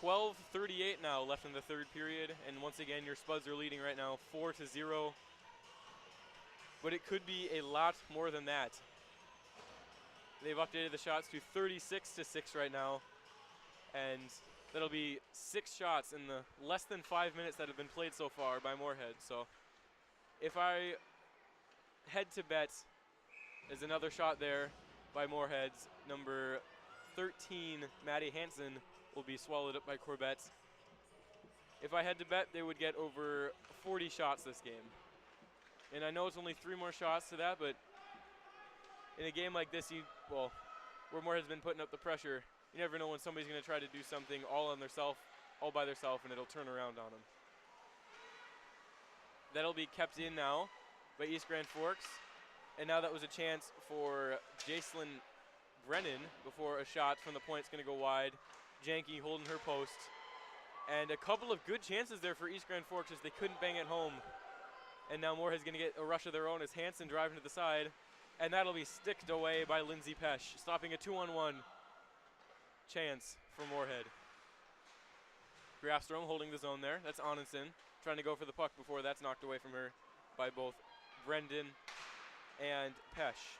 Speaker 2: 12:38 now left in the third period, and once again your Spuds are leading right now 4-0. But it could be a lot more than that. They've updated the shots to 36-6 right now, and that'll be 6 shots in the less than 5 minutes that have been played so far by Moorhead. So if I head to bet, there's another shot there by Moorhead's number 13, Maddie Hansen, will be swallowed up by Corbett. If I had to bet, they would get over 40 shots this game. And I know it's only 3 more shots to that, but in a game like this, where Moorhead's been putting up the pressure, you never know when somebody's going to try to do something all by themselves, and it'll turn around on them. That'll be kept in now by East Grand Forks. And now that was a chance for Jacelyn Brennan before a shot from the point's going to go wide. Janke holding her post. And a couple of good chances there for East Grand Forks as they couldn't bang it home. And now Moorhead's going to get a rush of their own as Hansen driving to the side. And that'll be sticked away by Lindsay Pesh, stopping a 2-on-1 chance for Moorhead. Grafstrom holding the zone there. That's Onenson trying to go for the puck before that's knocked away from her by both Brendan and Pesh.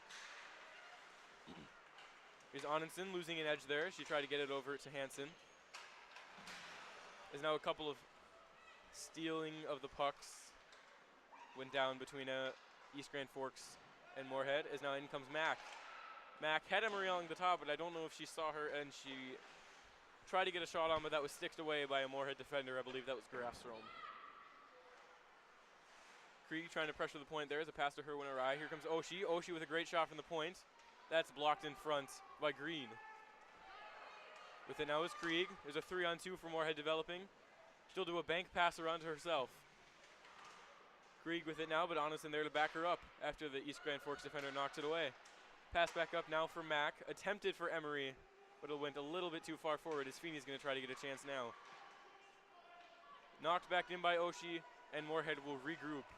Speaker 2: Here's Anundsen losing an edge there. She tried to get it over to Hansen. There's now a couple of stealing of the pucks. Went down between East Grand Forks and Moorhead. As now in comes Mac. Mac had Emery along the top, but I don't know if she saw her, and she tried to get a shot on, but that was sticked away by a Moorhead defender. I believe that was Grafstrom. Krieg trying to pressure the point there as a pass to her went awry. Here comes Oshie. Oshie with a great shot from the point. That's blocked in front by Green. With it now is Krieg. There's a 3-on-2 for Moorhead developing. She'll do a bank pass around to herself. Krieg with it now, but Anundsen there to back her up after the East Grand Forks defender knocked it away. Pass back up now for Mac. Attempted for Emery, but it went a little bit too far forward as Feeney's going to try to get a chance now. Knocked back in by Oshie, and Moorhead will regroup.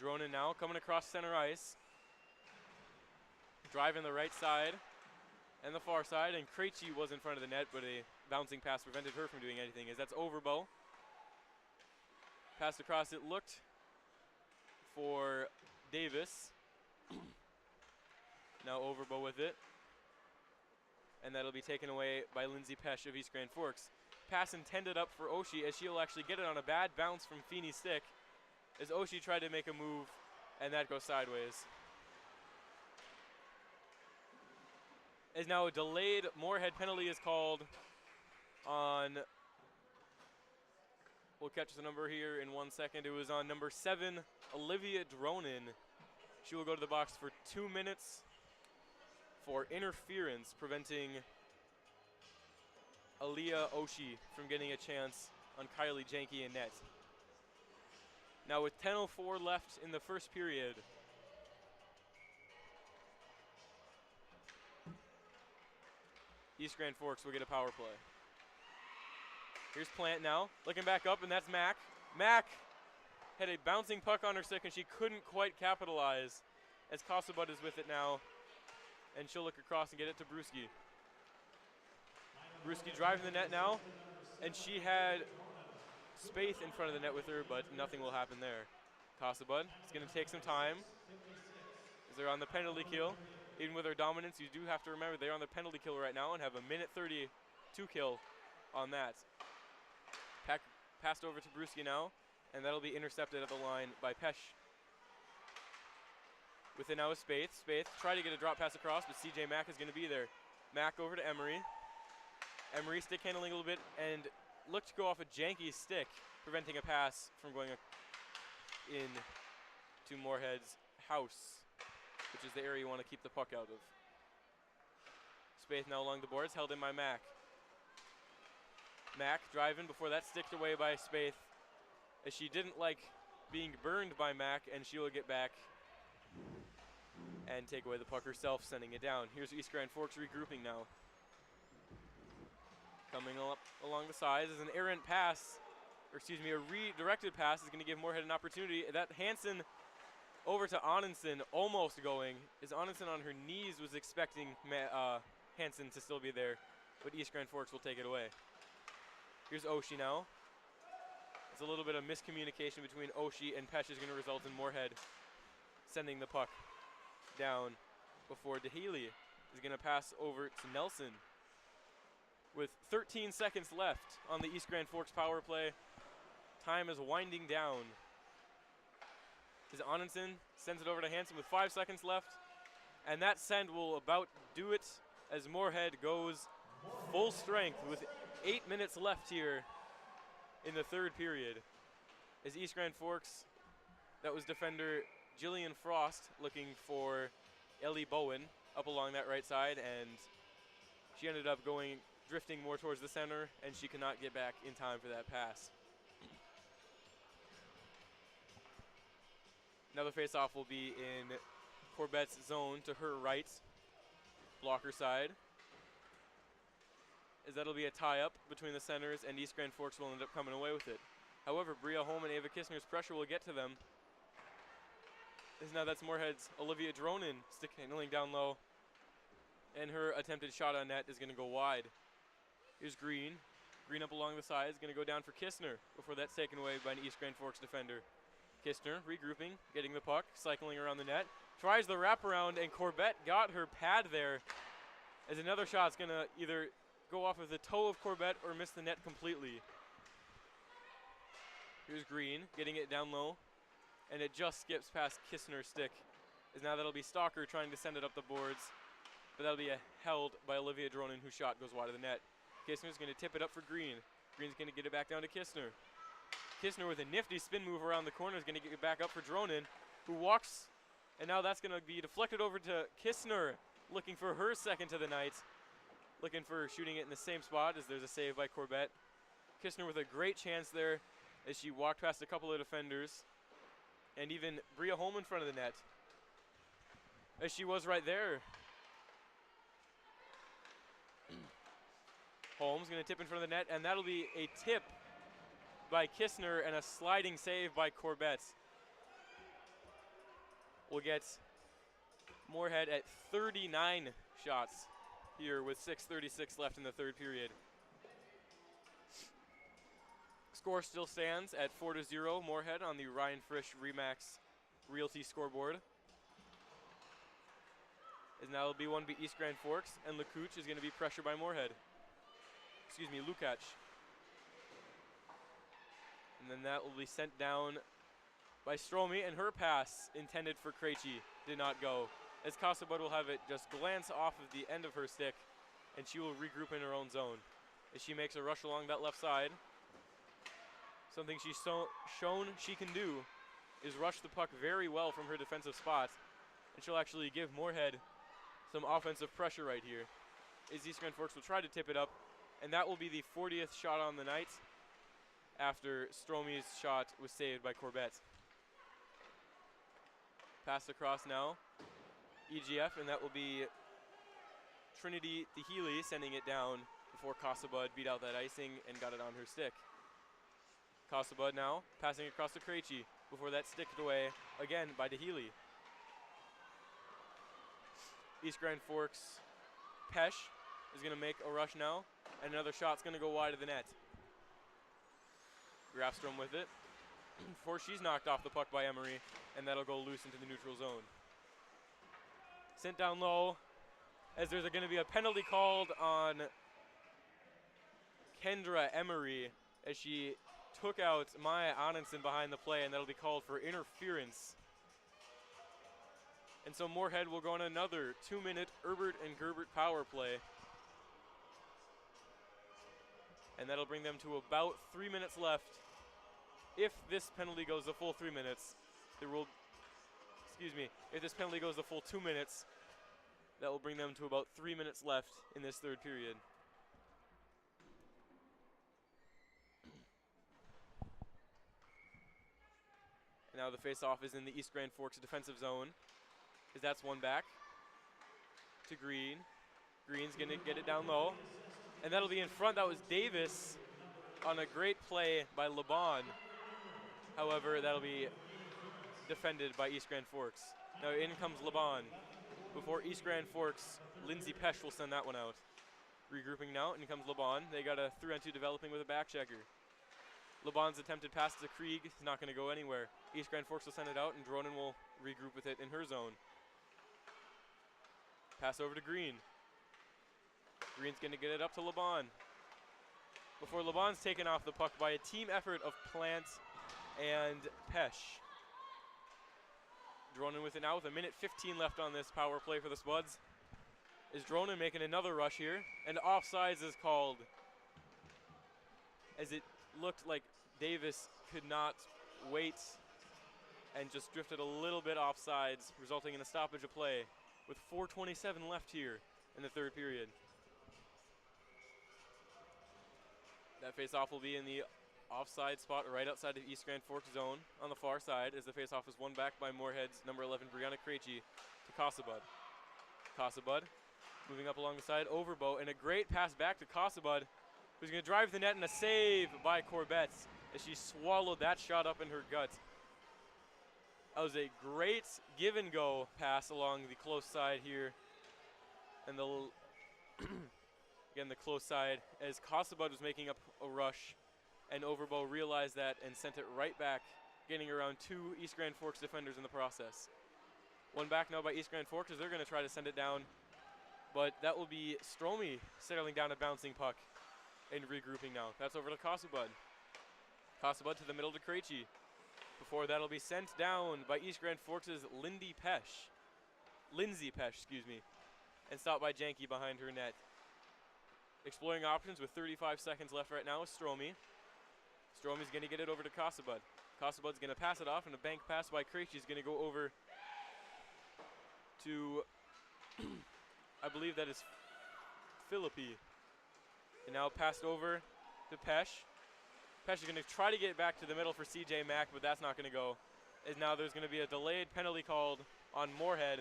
Speaker 2: Dronin now coming across center ice. Driving the right side and the far side, and Krejci was in front of the net, but a bouncing pass prevented her from doing anything, as that's Overbo. Passed across, it looked for Davis. Now Overbo with it. And that'll be taken away by Lindsay Pesh of East Grand Forks. Pass intended up for Oshie, as she'll actually get it on a bad bounce from Feeney's stick, as Oshie tried to make a move, and that goes sideways. As now a delayed Moorhead penalty is called on, we'll catch the number here in 1 second. It was on number 7, Olivia Dronin. She will go to the box for 2 minutes for interference, preventing Aaliyah Oshie from getting a chance on Kylie Janke in net. Now with 10:04 left in the first period, East Grand Forks will get a power play. Here's Plant now, looking back up, and that's Mac. Mac had a bouncing puck on her stick, and she couldn't quite capitalize, as Kosobut is with it now, and she'll look across and get it to Brewski. Brewski driving the net now, and she had Spaeth in front of the net with her, but nothing will happen there. Kosobut is going to take some time, as they're on the penalty kill. Even with their dominance, you do have to remember they're on the penalty kill right now and have a minute 30 to kill on that. Passed over to Brewski now, and that'll be intercepted at the line by Pesh. With it now is Spaeth. Spaeth tried to get a drop pass across, but CJ Mack is going to be there. Mack over to Emery. Emery stick handling a little bit and looked to go off a Janke's stick, preventing a pass from going in to Moorhead's house, which is the area you want to keep the puck out of. Spaeth now along the boards, held in by Mack. Mack driving before that sticked away by Spaeth, as she didn't like being burned by Mack, and she will get back and take away the puck herself, sending it down. Here's East Grand Forks regrouping now. Coming up along the sides is an errant pass, or excuse me, a redirected pass is going to give Moorhead an opportunity. That Hansen over to Anundsen, almost going, as Anundsen on her knees was expecting Hansen to still be there, but East Grand Forks will take it away. Here's Oshie now. It's a little bit of miscommunication between Oshie and Pesh is going to result in Moorhead sending the puck down before DeHaley is going to pass over to Nelson. With 13 seconds left on the East Grand Forks power play, time is winding down. As Anundsen sends it over to Hansen with 5 seconds left, and that send will about do it as Moorhead goes full strength with 8 minutes left here in the third period. As East Grand Forks, that was defender Jillian Frost looking for Ellie Bowen up along that right side, and she ended up drifting more towards the center, and she could not get back in time for that pass. Another face-off will be in Corbett's zone to her right, blocker side, as that'll be a tie-up between the centers, and East Grand Forks will end up coming away with it. However, Bria Holm and Ava Kistner's pressure will get to them. As now that's Moorhead's Olivia Dronin stick handling down low, and her attempted shot on net is going to go wide. Here's Green. Green up along the side is going to go down for Kistner before that's taken away by an East Grand Forks defender. Kistner regrouping, getting the puck, cycling around the net. Tries the wraparound, and Corbett got her pad there, as another shot's going to either go off of the toe of Corbett or miss the net completely. Here's Green getting it down low, and it just skips past Kistner's stick. As now that'll be Stalker trying to send it up the boards, but that'll be held by Olivia Dronin, whose shot goes wide of the net. Kistner's going to tip it up for Green. Green's going to get it back down to Kistner. Kistner with a nifty spin move around the corner is going to get it back up for Dronin, who walks, and now that's going to be deflected over to Kistner, looking for her second to the night. Looking for shooting it in the same spot as there's a save by Corbett. Kistner with a great chance there as she walked past a couple of defenders, and even Bria Holm in front of the net, as she was right there. Holmes going to tip in front of the net, and that'll be a tip by Kistner and a sliding save by Corbett. We'll get Moorhead at 39 shots here with 6:36 left in the third period. Score still stands at 4-0 Moorhead on the Ryan Frisch Remax Realty scoreboard. As now it'll be one beat East Grand Forks, and Lukuch is going to be pressured by Moorhead. Excuse me, Lukacs. And then that will be sent down by Stromy, and her pass intended for Krejci did not go, as Casabud will have it just glance off of the end of her stick, and she will regroup in her own zone. As she makes a rush along that left side, something she's shown she can do is rush the puck very well from her defensive spot, and she'll actually give Moorhead some offensive pressure right here. As East Grand Forks will try to tip it up, and that will be the 40th shot on the night after Stromy's shot was saved by Corbett. Pass across now, EGF, and that will be Trinity Thihili sending it down before Casabud beat out that icing and got it on her stick. Casabud now passing across to Krejci before that sticked away again by Thihili. East Grand Forks Pesh is going to make a rush now, and another shot's going to go wide of the net. Grafstrom with it before she's knocked off the puck by Emery, and that'll go loose into the neutral zone. Sent down low, as there's going to be a penalty called on Kendra Emery as she took out Maya Anundsen behind the play, and that'll be called for interference. And so Moorhead will go on another 2-minute Herbert and Gerbert power play. And that'll bring them to about 3 minutes left. If this penalty goes the full 3 minutes, there will, if this penalty goes the full 2 minutes, that will bring them to about 3 minutes left in this third period. And now the face-off is in the East Grand Forks defensive zone, as that's one back to Green. Green's going to get it down low, and that'll be in front. That was Davis on a great play by Laban. However, that'll be defended by East Grand Forks. Now in comes Laban. Before East Grand Forks, Lindsay Pesh will send that one out. Regrouping now, in comes Laban. They got a 3-on-2 developing with a back checker. Laban's attempted pass to Krieg is not going to go anywhere. East Grand Forks will send it out, and Dronin will regroup with it in her zone. Pass over to Green. Green's going to get it up to Laban. Before Laban's taken off the puck by a team effort of Plant and Pesh. Dronin with it now with 1:15 left on this power play for the Spuds. Is Dronin making another rush here? And offsides is called, as it looked like Davis could not wait and just drifted a little bit offsides, resulting in a stoppage of play with 4:27 left here in the third period. That face-off will be in the offside spot right outside of East Grand Forks zone on the far side, as the face-off is won back by Moorhead's number 11, Brianna Krejci, to Casabud. Casabud moving up along the side, Overbow, and a great pass back to Casabud, who's going to drive the net, and a save by Corbett as she swallowed that shot up in her gut. That was a great give-and-go pass along the close side here. And again, the close side, as Casabud was making up a rush, and Overbow realized that and sent it right back gaining around 2 East Grand Forks defenders in the process. One back now by East Grand Forks as they're going to try to send it down, but that will be Stromey settling down a bouncing puck and regrouping now. That's over to Kasubud. Kasubud to the middle to Krejci. Before that'll be sent down by East Grand Forks' Lindsay Pesh, and stopped by Janke behind her net. Exploring options with 35 seconds left right now is Stromey. Stromey's going to get it over to Kasubud. Kasubud's going to pass it off, and a bank pass by Krejci is going to go over to, I believe that is Philippi. And now passed over to Pesh. Pesh is going to try to get back to the middle for CJ Mack, but that's not going to go. As now there's going to be a delayed penalty called on Moorhead.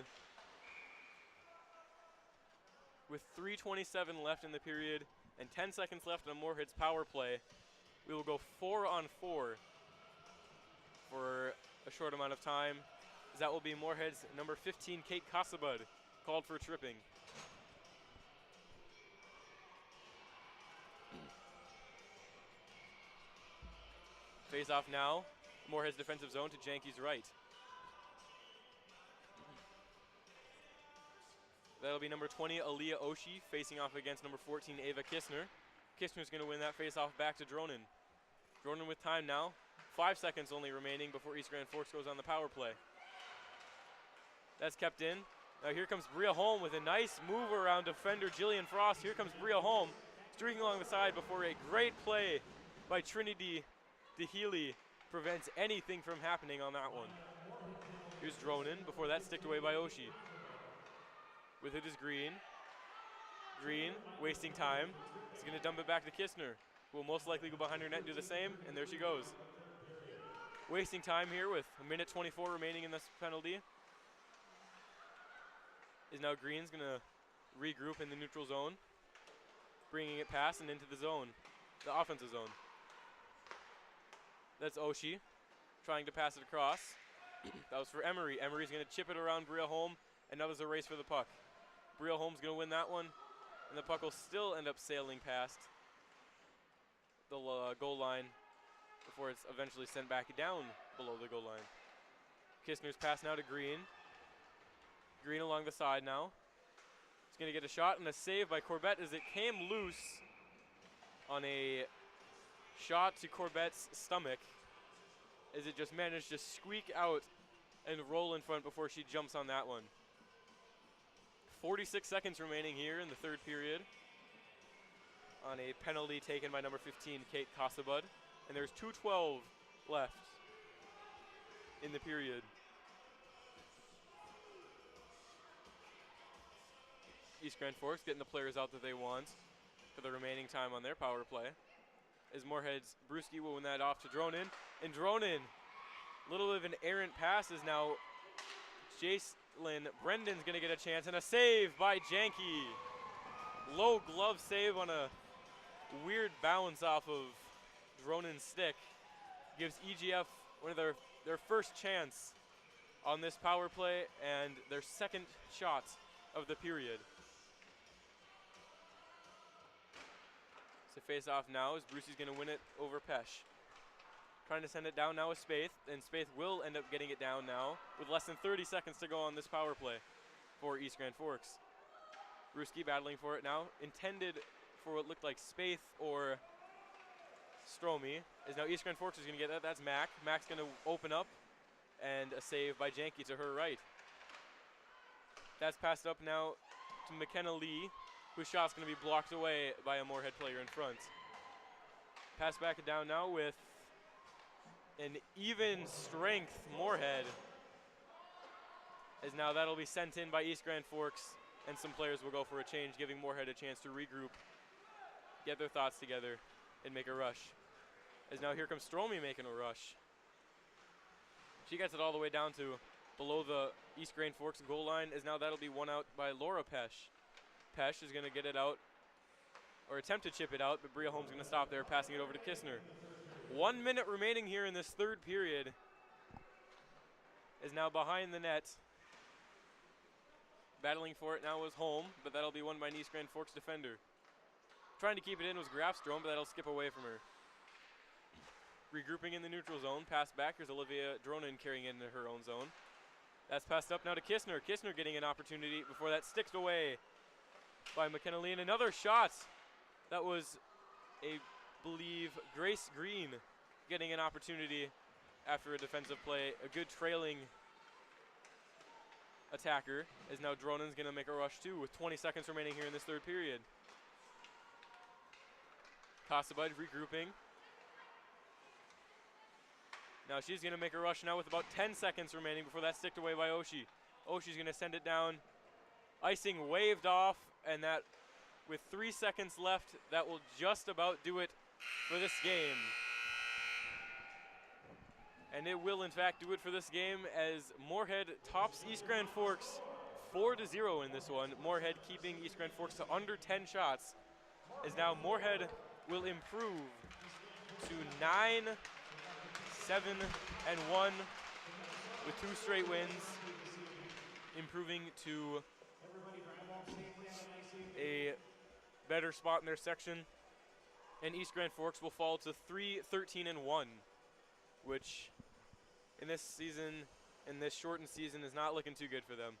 Speaker 2: With 3:27 left in the period and 10 seconds left on Moorhead's power play, we will go 4-on-4 for a short amount of time. As that will be Moorhead's number 15, Kate Kasubud, called for tripping. Face off now, Moorhead's defensive zone to Janke's right. That'll be number 20, Aaliyah Oshie, facing off against number 14, Ava Kistner. Kistner's going to win that face-off back to Dronin. Dronin with time now. 5 seconds only remaining before East Grand Forks goes on the power play. That's kept in. Now here comes Bria Holm with a nice move around defender Jillian Frost. Here comes Bria Holm, streaking along the side before a great play by Trinity DeHealy prevents anything from happening on that one. Here's Dronin before that sticked away by Oshie. With it is Green. Green wasting time. He's going to dump it back to Kistner, who will most likely go behind her net and do the same, and there she goes. Wasting time here with 1:24 remaining in this penalty. Is now Green's going to regroup in the neutral zone, bringing it past and into the zone, the offensive zone. That's Oshie trying to pass it across. That was for Emery. Emery's going to chip it around Bria Holm, and that was a race for the puck. Bria Holm's going to win that one, and the puck will still end up sailing past the goal line before it's eventually sent back down below the goal line. Kistner's pass now to Green. Green along the side now. He's going to get a shot and a save by Corbett as it came loose on a shot to Corbett's stomach, as it just managed to squeak out and roll in front before she jumps on that one. 46 seconds remaining here in the third period on a penalty taken by number 15, Kate Kasubud. And there's 2:12 left in the period. East Grand Forks getting the players out that they want for the remaining time on their power play. As Moorhead's Brewski will win that off to Dronin. And Dronin, a little bit of an errant pass, is now Jacelyn Brendan's going to get a chance, and a save by Janke. Low glove save on a weird bounce off of Dronin's stick. Gives EGF one of their first chance on this power play and their second shot of the period. So face off now as Brucey's going to win it over Pesh. Trying to send it down now with Spaeth, and Spaeth will end up getting it down now with less than 30 seconds to go on this power play for East Grand Forks. Brewski battling for it now, intended for what looked like Spaeth or Stromey. Is now East Grand Forks is going to get that. That's Mack. Mack's going to open up, and a save by Janke to her right. That's passed up now to McKenna Lee, whose shot's going to be blocked away by a Moorhead player in front. Pass back down now with an even strength Moorhead, as now that'll be sent in by East Grand Forks, and some players will go for a change, giving Moorhead a chance to regroup, get their thoughts together, and make a rush. As now here comes Stromey making a rush. She gets it all the way down to below the East Grand Forks goal line, as now that'll be won out by Laura Pesh. Pesh is going to get it out, or attempt to chip it out, but Bria Holm's going to stop there, passing it over to Kistner. 1 minute remaining here in this third period. Is now behind the net. Battling for it now was Holm, but that'll be won by an East Grand Forks defender. Trying to keep it in was Grafstrom, but that'll skip away from her. regrouping in the neutral zone. Pass back. Here's Olivia Dronin carrying it into her own zone. That's passed up now to Kistner. Kistner getting an opportunity before that sticked away by McKenna Lee. And another shot. That was, I believe, Grace Green getting an opportunity after a defensive play. A good trailing attacker, as now Dronin's going to make a rush too with 20 seconds remaining here in this third period. Kasabudge regrouping. Now she's going to make a rush now with about 10 seconds remaining before that's sticked away by Oshie. Oshie's going to send it down. Icing waved off, and that with 3 seconds left, that will just about do it for this game. And it will in fact do it for this game as Moorhead tops East Grand Forks 4-0 in this one. Moorhead keeping East Grand Forks to under 10 shots, as now Moorhead will improve to 9-7-1 with 2 straight wins, improving to a better spot in their section. And East Grand Forks will fall to 3-13-1, which in this season, in this shortened season, is not looking too good for them.